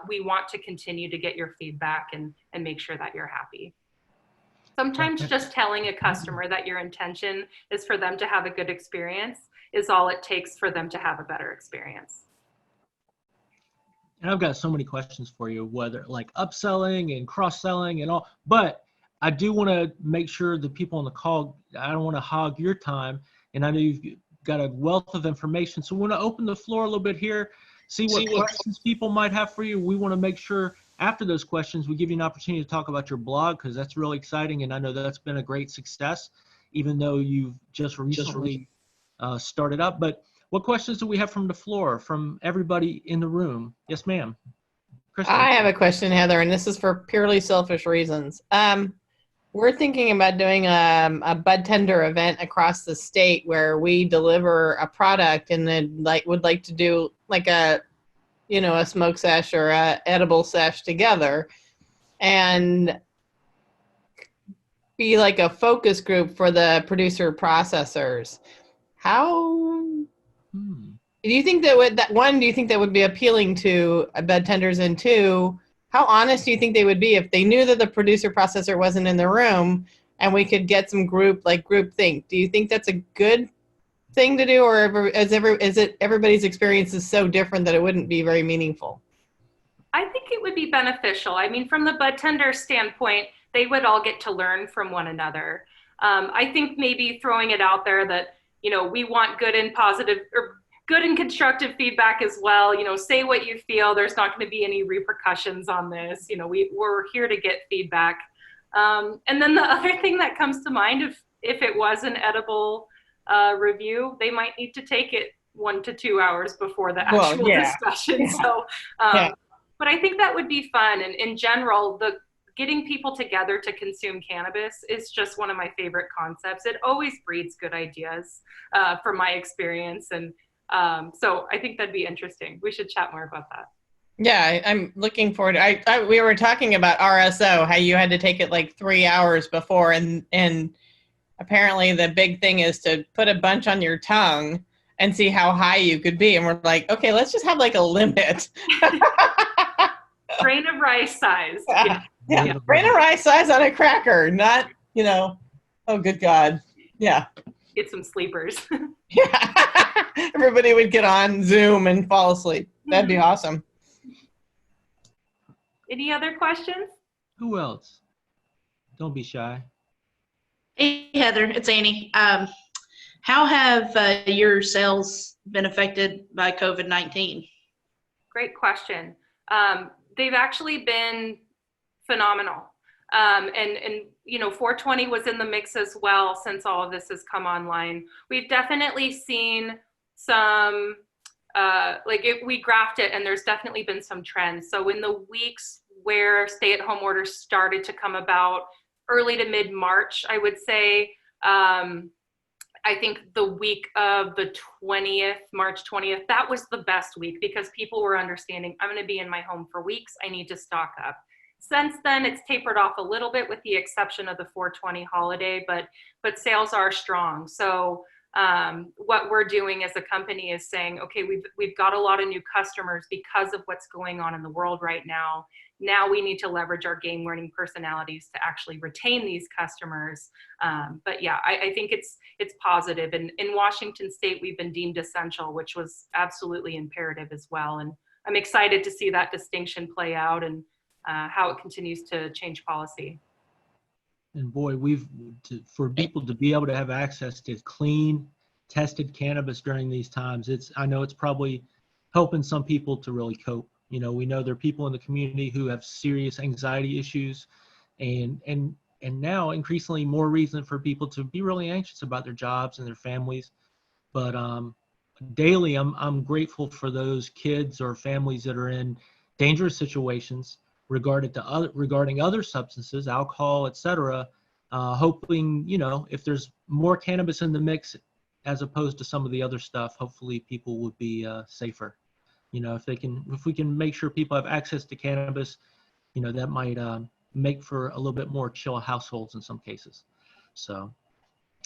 we want to continue to get your feedback and make sure that you're happy. Sometimes just telling a customer that your intention is for them to have a good experience is all it takes for them to have a better experience. And I've got so many questions for you, whether like upselling and cross-selling and all, but I do want to make sure the people on the call, I don't want to hog your time, and I know you've got a wealth of information, so we want to open the floor a little bit here, see what questions people might have for you. We want to make sure after those questions, we give you an opportunity to talk about your blog, because that's really exciting, and I know that's been a great success, even though you've just recently started up. But what questions do we have from the floor, from everybody in the room? Yes, ma'am. Kristen. I have a question, Heather, and this is for purely selfish reasons. We're thinking about doing a bud tender event across the state where we deliver a product, and then would like to do like a smoke sesh or a edible sesh together, and be like a focus group for the producer processors. How do you think do you think that would be appealing to bud tenders, and two, how honest do you think they would be if they knew that the producer processor wasn't in the room and we could get some group think? Do you think that's a good thing to do, or is it everybody's experience is so different that it wouldn't be very meaningful? I think it would be beneficial. I mean, from the bud tender standpoint, they would all get to learn from one another. I think maybe throwing it out there that, we want good and positive or good and constructive feedback as well. Say what you feel. There's not going to be any repercussions on this. We're here to get feedback. And then the other thing that comes to mind, if it was an edible review, they might need to take it 1 to 2 hours before the actual discussion. Yeah. So, but I think that would be fun. And in general, getting people together to consume cannabis is just one of my favorite concepts. It always breeds good ideas from my experience. And so I think that'd be interesting. We should chat more about that. Yeah, I'm looking forward to we were talking about RSO, how you had to take it like 3 hours before, and apparently the big thing is to put a bunch on your tongue and see how high you could be. And we're like, okay, let's just have like a limit. Grain of rice size. Yeah. Grain of rice size on a cracker, not, oh, good God. Yeah. Get some sleepers. Yeah. Everybody would get on Zoom and fall asleep. That'd be awesome. Any other questions? Who else? Don't be shy. Hey, Heather, it's Annie. How have your sales been affected by COVID-19? Great question. They've actually been phenomenal. And 420 was in the mix as well since all of this has come online. We've definitely seen some, we graphed it, and there's definitely been some trends. So in the weeks where stay-at-home orders started to come about, early to mid-March, I would say, I think the week of the 20th, March 20th, that was the best week because people were understanding, I'm going to be in my home for weeks. I need to stock up. Since then, it's tapered off a little bit with the exception of the 420 holiday, but sales are strong. So what we're doing as a company is saying, okay, we've got a lot of new customers because of what's going on in the world right now. Now we need to leverage our game learning personalities to actually retain these customers. But yeah, I think it's positive. And in Washington State, we've been deemed essential, which was absolutely imperative as well. And I'm excited to see that distinction play out and how it continues to change policy. And boy, for people to be able to have access to clean, tested cannabis during these times, I know it's probably helping some people to really cope. We know there are people in the community who have serious anxiety issues, and now increasingly more reason for people to be really anxious about their jobs and their families. But daily, I'm grateful for those kids or families that are in dangerous situations regarding other substances, alcohol, etc. Hoping, if there's more cannabis in the mix as opposed to some of the other stuff, hopefully people would be safer. If we can make sure people have access to cannabis, that might make for a little bit more chill households in some cases. So,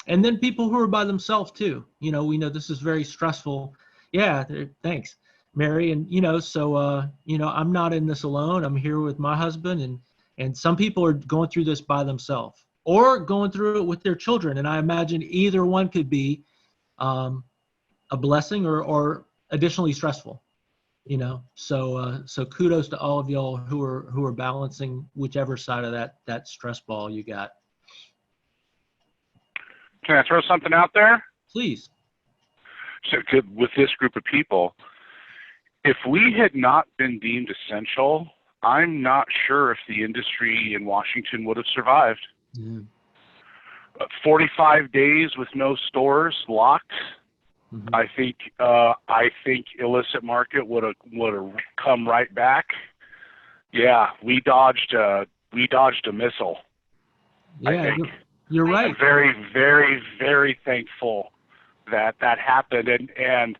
and then people who are by themselves too. We know this is very stressful. Yeah, thanks. Mary, and so I'm not in this alone. I'm here with my husband, and some people are going through this by themselves or going through it with their children, and I imagine either one could be a blessing or additionally stressful. So kudos to all of y'all who are balancing whichever side of that stress ball you got. Can I throw something out there? Please. So with this group of people, if we had not been deemed essential, I'm not sure if the industry in Washington would have survived. Yeah. 45 days with no stores locked. Mm-hmm. I think illicit market would have come right back. Yeah, we dodged a missile. Yeah, I think. You're right. I'm very, very, very thankful that happened. And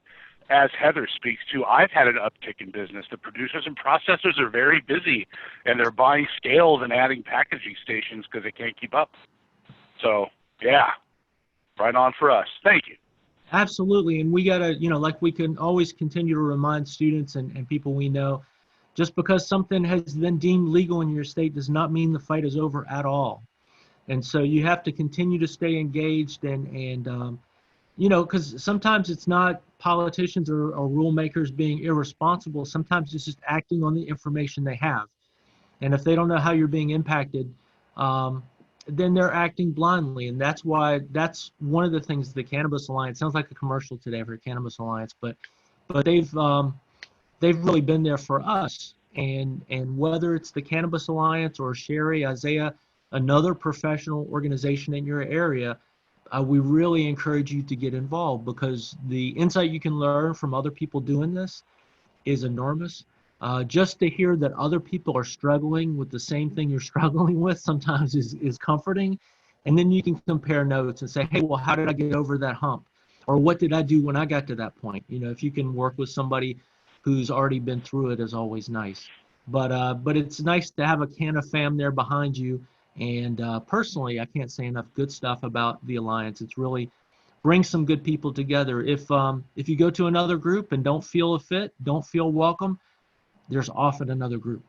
as Heather speaks to, I've had an uptick in business. The producers and processors are very busy, and they're buying scales and adding packaging stations because they can't keep up. So, yeah, right on for us. Thank you. Absolutely. And we got to, like we can always continue to remind students and people we know, just because something has been deemed legal in your state does not mean the fight is over at all. And so you have to continue to stay engaged and because sometimes it's not politicians or rule makers being irresponsible. Sometimes it's just acting on the information they have. And if they don't know how you're being impacted, then they're acting blindly. And that's one of the things the Cannabis Alliance, sounds like a commercial today for Cannabis Alliance, but they've really been there for us. And whether it's the Cannabis Alliance or Sherry, Isaiah, another professional organization in your area, we really encourage you to get involved, because the insight you can learn from other people doing this is enormous. Just to hear that other people are struggling with the same thing you're struggling with sometimes is comforting. And then you can compare notes and say, hey, well, how did I get over that hump? Or what did I do when I got to that point? If you can work with somebody who's already been through it is always nice. But it's nice to have a Canna fam there behind you. And personally, I can't say enough good stuff about the Alliance. It's really brings some good people together. If you go to another group and don't feel a fit, don't feel welcome, there's often another group.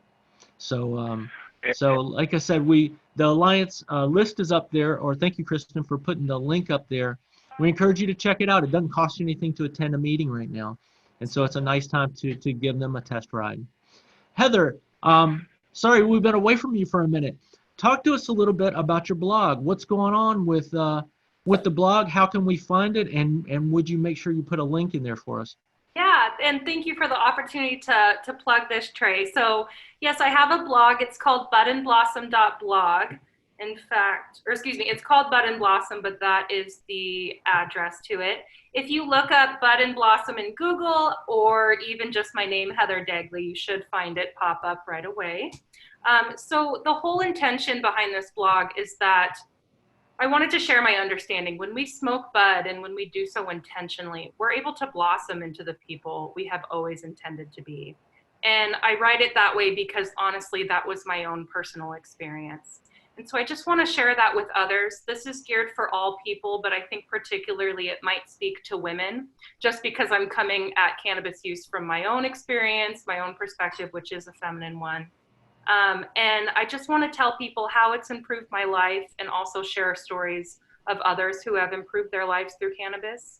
So like I said, the Alliance list is up there, or thank you, Kristen, for putting the link up there. We encourage you to check it out. It doesn't cost you anything to attend a meeting right now. And so it's a nice time to give them a test ride. Heather, sorry, we've been away from you for a minute. Talk to us a little bit about your blog. What's going on with the blog? How can we find it? And would you make sure you put a link in there for us? Yeah, and thank you for the opportunity to plug this, Trey. So yes, I have a blog. It's called budandblossom.blog. In fact, it's called Bud and Blossom, but that is the address to it. If you look up Bud and Blossom in Google, or even just my name, Heather Dagley, you should find it pop up right away. So the whole intention behind this blog is that I wanted to share my understanding. When we smoke bud and when we do so intentionally, we're able to blossom into the people we have always intended to be. And I write it that way because honestly, that was my own personal experience. And so I just want to share that with others. This is geared for all people, but I think particularly it might speak to women, just because I'm coming at cannabis use from my own experience, my own perspective, which is a feminine one. And I just want to tell people how it's improved my life, and also share stories of others who have improved their lives through cannabis.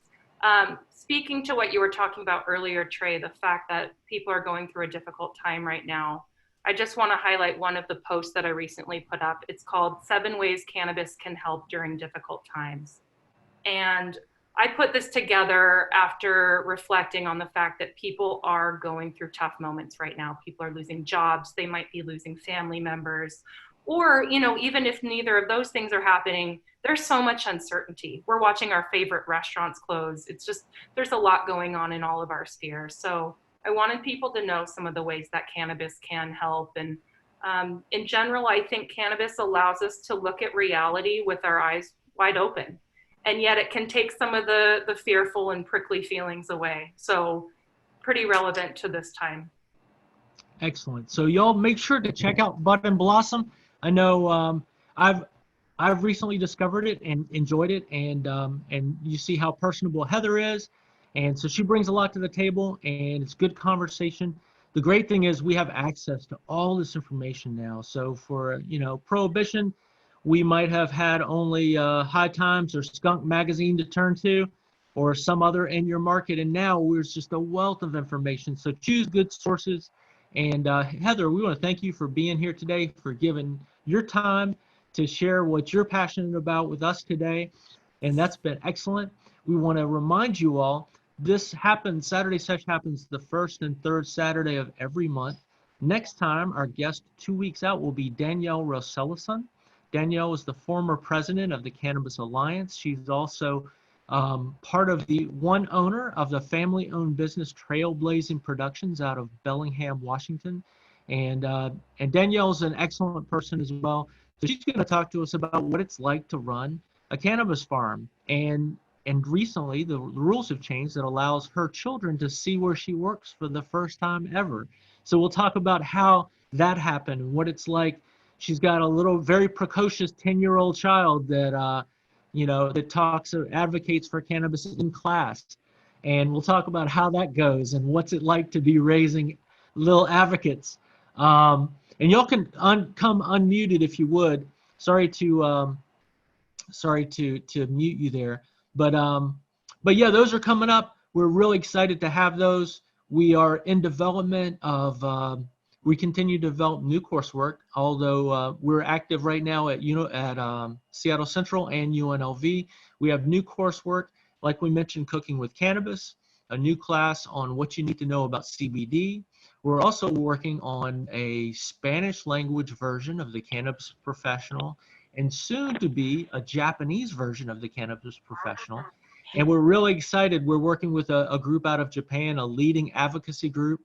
Speaking to what you were talking about earlier, Trey, the fact that people are going through a difficult time right now, I just want to highlight one of the posts that I recently put up. It's called 7 Ways Cannabis Can Help During Difficult Times. And I put this together after reflecting on the fact that people are going through tough moments right now. People are losing jobs. They might be losing family members. Or, even if neither of those things are happening, there's so much uncertainty. We're watching our favorite restaurants close. It's just, there's a lot going on in all of our spheres. So I wanted people to know some of the ways that cannabis can help. And in general, I think cannabis allows us to look at reality with our eyes wide open. And yet it can take some of the fearful and prickly feelings away. So pretty relevant to this time. Excellent. So y'all make sure to check out Bud and Blossom. I know I've recently discovered it and enjoyed it, and you see how personable Heather is, And so she brings a lot to the table, and it's good conversation. The great thing is we have access to all this information now. So for, Prohibition, we might have had only High Times or Skunk Magazine to turn to, or some other in your market. And now there's just a wealth of information. So choose good sources. And Heather, we want to thank you for being here today, for giving your time to share what you're passionate about with us today. And that's been excellent. We want to remind you all, this happens, Saturday Sesh happens the first and third Saturday of every month. Next time, our guest 2 weeks out will be Danielle Roselison. Danielle is the former president of the Cannabis Alliance. She's also part of the one owner of the family-owned business Trailblazing Productions out of Bellingham, Washington. And Danielle's an excellent person as well. So she's going to talk to us about what it's like to run a cannabis farm. And recently, the rules have changed that allows her children to see where she works for the first time ever. So we'll talk about how that happened and what it's like. She's got a little, very precocious 10-year-old child that, that advocates for cannabis in class. And we'll talk about how that goes and what's it like to be raising little advocates. And y'all can come unmuted if you would. Sorry to mute you there. But yeah, those are coming up. We're really excited to have those. We are in development of, we continue to develop new coursework, although we're active right now at Seattle Central and UNLV. We have new coursework, like we mentioned, Cooking with Cannabis, a new class on what you need to know about CBD. We're also working on a Spanish language version of the Cannabis Professional, and soon to be a Japanese version of the Cannabis Professional. And we're really excited. We're working with a group out of Japan, a leading advocacy group,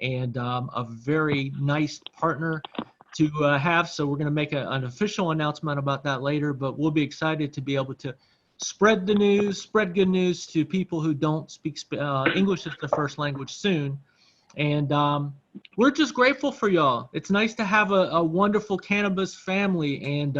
and a very nice partner to have. So we're going to make an official announcement about that later, but we'll be excited to be able to spread the news, spread good news to people who don't speak English as their first language soon. And we're just grateful for y'all. It's nice to have a wonderful cannabis family, and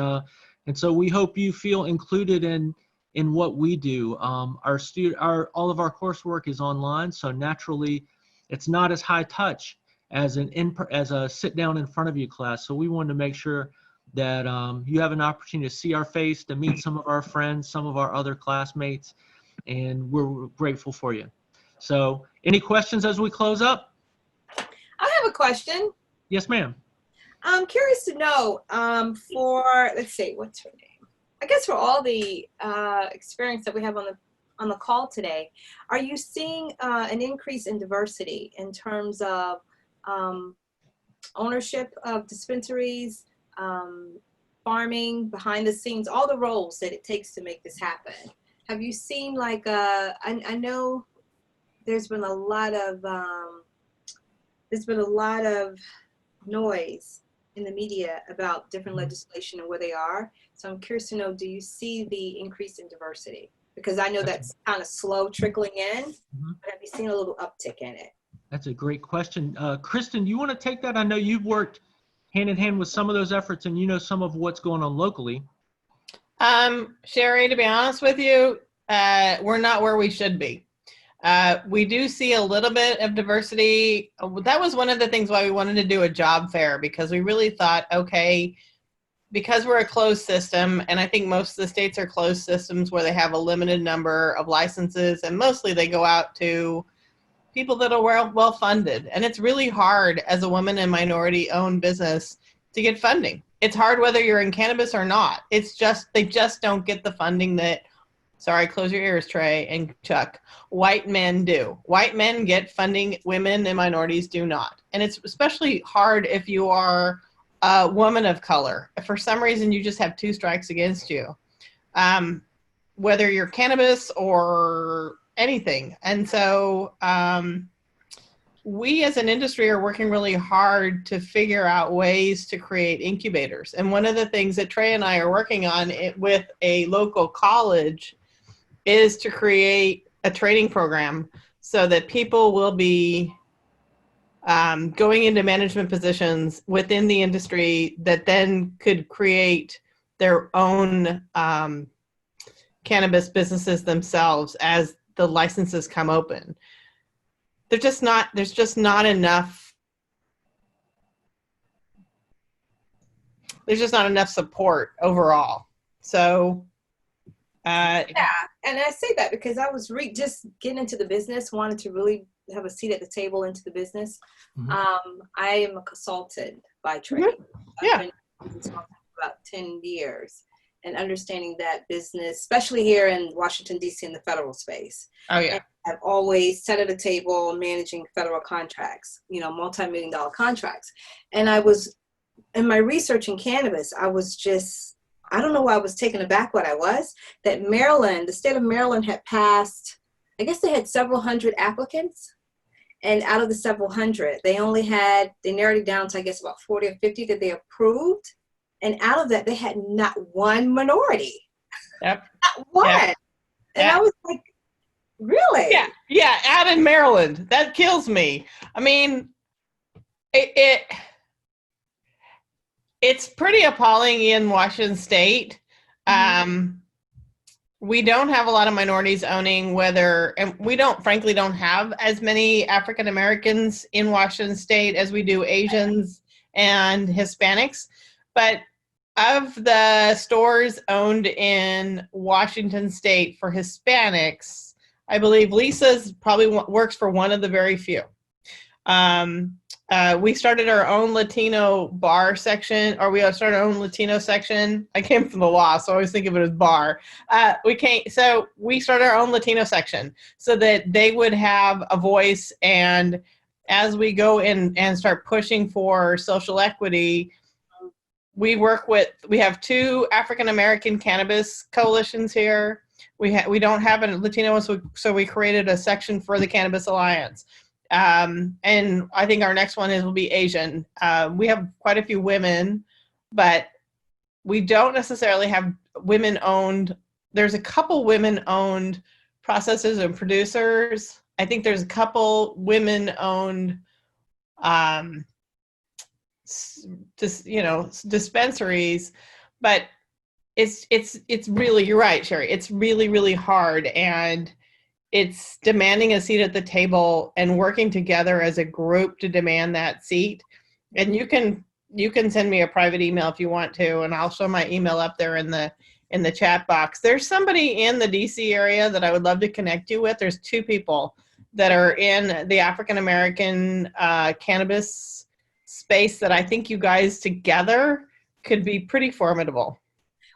so we hope you feel included in what we do. All of our coursework is online, so naturally, it's not as high touch as a sit down in front of you class. So we wanted to make sure that you have an opportunity to see our face, to meet some of our friends, some of our other classmates, and we're grateful for you. So, any questions as we close up? I have a question. Yes, ma'am. I'm curious to know for, let's see, what's her name? I guess for all the experience that we have on the call today, are you seeing an increase in diversity in terms of ownership of dispensaries, farming, behind the scenes, all the roles that it takes to make this happen? Have you seen like, I know there's been a lot of noise in the media about different legislation and where they are. So I'm curious to know, do you see the increase in diversity? Because I know that's kind of slow trickling in, but have you seen a little uptick in it? That's a great question. Kristen, you want to take that? I know you've worked hand in hand with some of those efforts, and you know some of what's going on locally. Sherry, to be honest with you, we're not where we should be. We do see a little bit of diversity. That was one of the things why we wanted to do a job fair, because we really thought, okay, because we're a closed system, and I think most of the states are closed systems where they have a limited number of licenses, and mostly they go out to people that are well funded. And it's really hard as a woman and minority owned business to get funding. It's hard whether you're in cannabis or not. It's just, they just don't get the funding that, sorry, close your ears, Trey and Chuck, white men do. White men get funding, women and minorities do not. And it's especially hard if you are a woman of color. If for some reason you just have two strikes against you, whether you're cannabis or anything. And so we as an industry are working really hard to figure out ways to create incubators. And one of the things that Trey and I are working on with a local college is to create a training program so that people will be going into management positions within the industry that then could create their own cannabis businesses themselves as the licenses come open. There's just not enough. There's just not enough support overall. So, yeah, and I say that because I was just getting into the business, wanted to really have a seat at the table into the business. Mhm. I am a consultant by trade. Yeah. I've been in consulting for about 10 years and understanding that business, especially here in Washington, D.C. in the federal space. Oh, yeah. And I've always sat at a table managing federal contracts, multi-million-dollar contracts. And I was, in my research in cannabis, I don't know why I was taken aback what I was, that Maryland, the state of Maryland had passed, I guess they had several hundred applicants. And out of the several hundred, they narrowed it down to, I guess, about 40 or 50 that they approved. And out of that, they had not one minority. Yep. Not one. Yep. And Yeah. I was like, really? Yeah. Yeah. Out in Maryland. That kills me. I mean, it's pretty appalling in Washington State. We don't have a lot of minorities owning, and we frankly don't have as many African Americans in Washington State as we do Asians and Hispanics. But of the stores owned in Washington State for Hispanics, I believe Lisa's probably works for one of the very few. We started our own Latino bar section, or we started our own Latino section. I came from the law, so I always think of it as bar. So we started our own Latino section so that they would have a voice. And as we go in and start pushing for social equity, we have 2 African American cannabis coalitions here. We don't have a Latino, so we created a section for the Cannabis Alliance. And I think our next one will be Asian. We have quite a few women, but we don't necessarily have women-owned. There's a couple women-owned processors and producers. I think there's a couple women-owned dispensaries, but it's really, you're right, Sherry. It's really, really hard, and it's demanding a seat at the table and working together as a group to demand that seat. And you can send me a private email if you want to, and I'll show my email up there in the chat box. There's somebody in the DC area that I would love to connect you with. There's 2 people that are in the African American cannabis space that I think you guys together could be pretty formidable.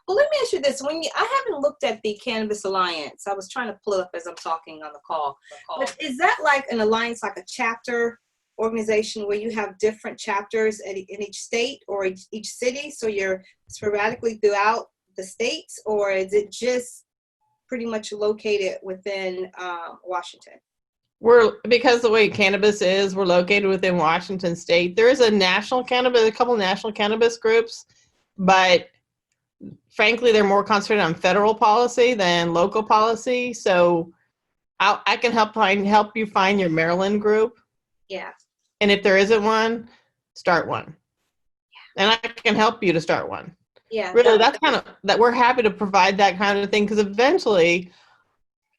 Well, let me ask you this. I haven't looked at the Cannabis Alliance. I was trying to pull it up as I'm talking on the call. But is that like an alliance, like a chapter organization where you have different chapters in each state or each city? So you're sporadically throughout the states, or is it just pretty much located within Washington? Because the way cannabis is, we're located within Washington State. There is a couple national cannabis groups, but frankly, they're more concentrated on federal policy than local policy. So I can help you find your Maryland group. Yeah. And if there isn't one, start one. Yeah. And I can help you to start one. Yeah. Really, that's kind of that. We're happy to provide that kind of thing, because eventually,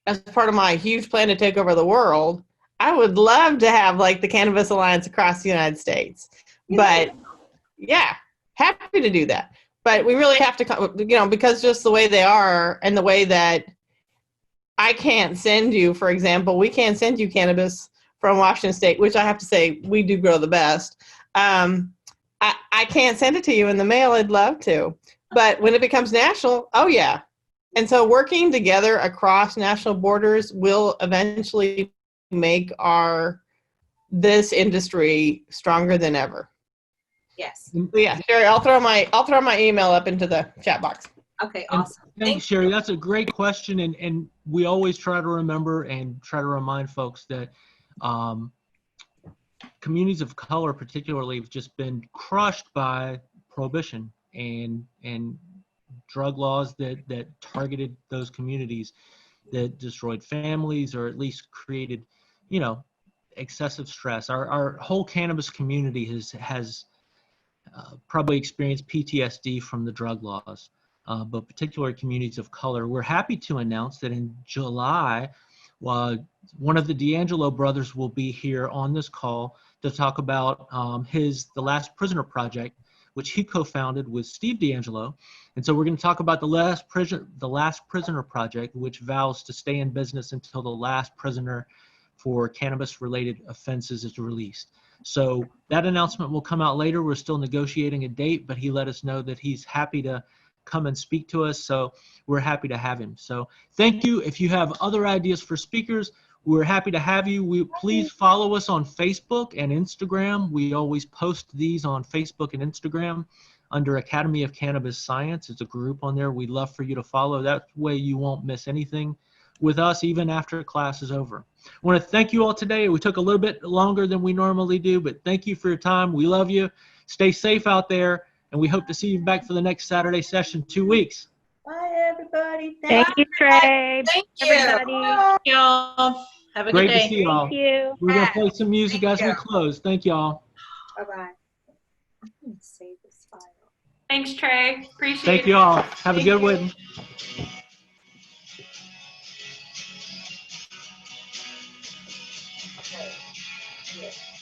as part of my huge plan to take over the world, I would love to have like the Cannabis Alliance across the United States. But yeah, happy to do that. But we really have to, because just the way they are and the way that I can't send you, for example, we can't send you cannabis from Washington State, which I have to say we do grow the best. I can't send it to you in the mail. I'd love to. But when it becomes national, oh yeah. And so working together across national borders will eventually make this industry stronger than ever. Yes. So yeah, Sherry, I'll throw my email up into the chat box. Okay, awesome. Thanks, Sherry. That's a great question, and we always try to remember and try to remind folks that communities of color particularly have just been crushed by prohibition and drug laws that targeted those communities, that destroyed families or at least created, excessive stress. Our whole cannabis community has probably experienced PTSD from the drug laws, but particularly communities of color. We're happy to announce that in July, One of the D'Angelo brothers will be here on this call to talk about the Last Prisoner Project, which he co-founded with Steve D'Angelo. And so we're going to talk about the Last Prisoner Project, which vows to stay in business until the last prisoner for cannabis-related offenses is released. So that announcement will come out later. We're still negotiating a date, but he let us know that he's happy to come and speak to us. So we're happy to have him. So thank you. If you have other ideas for speakers, we're happy to have you. Please follow us on Facebook and Instagram. We always post these on Facebook and Instagram under Academy of Cannabis Science. It's a group on there. We'd love for you to follow. That way you won't miss anything with us even after class is over. I want to thank you all today. We took a little bit longer than we normally do, but thank you for your time. We love you. Stay safe out there, and we hope to see you back for the next Saturday session in 2 weeks. Bye, everybody. Thank you, Trey. Thank you. Everybody. Thank y'all. Have a Great good to day. see y'all. Thank you. We're going to play some music Thank as we you. close. Thank y'all. Bye-bye. I'm going to save this file. Thanks, Trey. Appreciate it. Thank you all. Have a Thank good you. one. Okay. Yeah.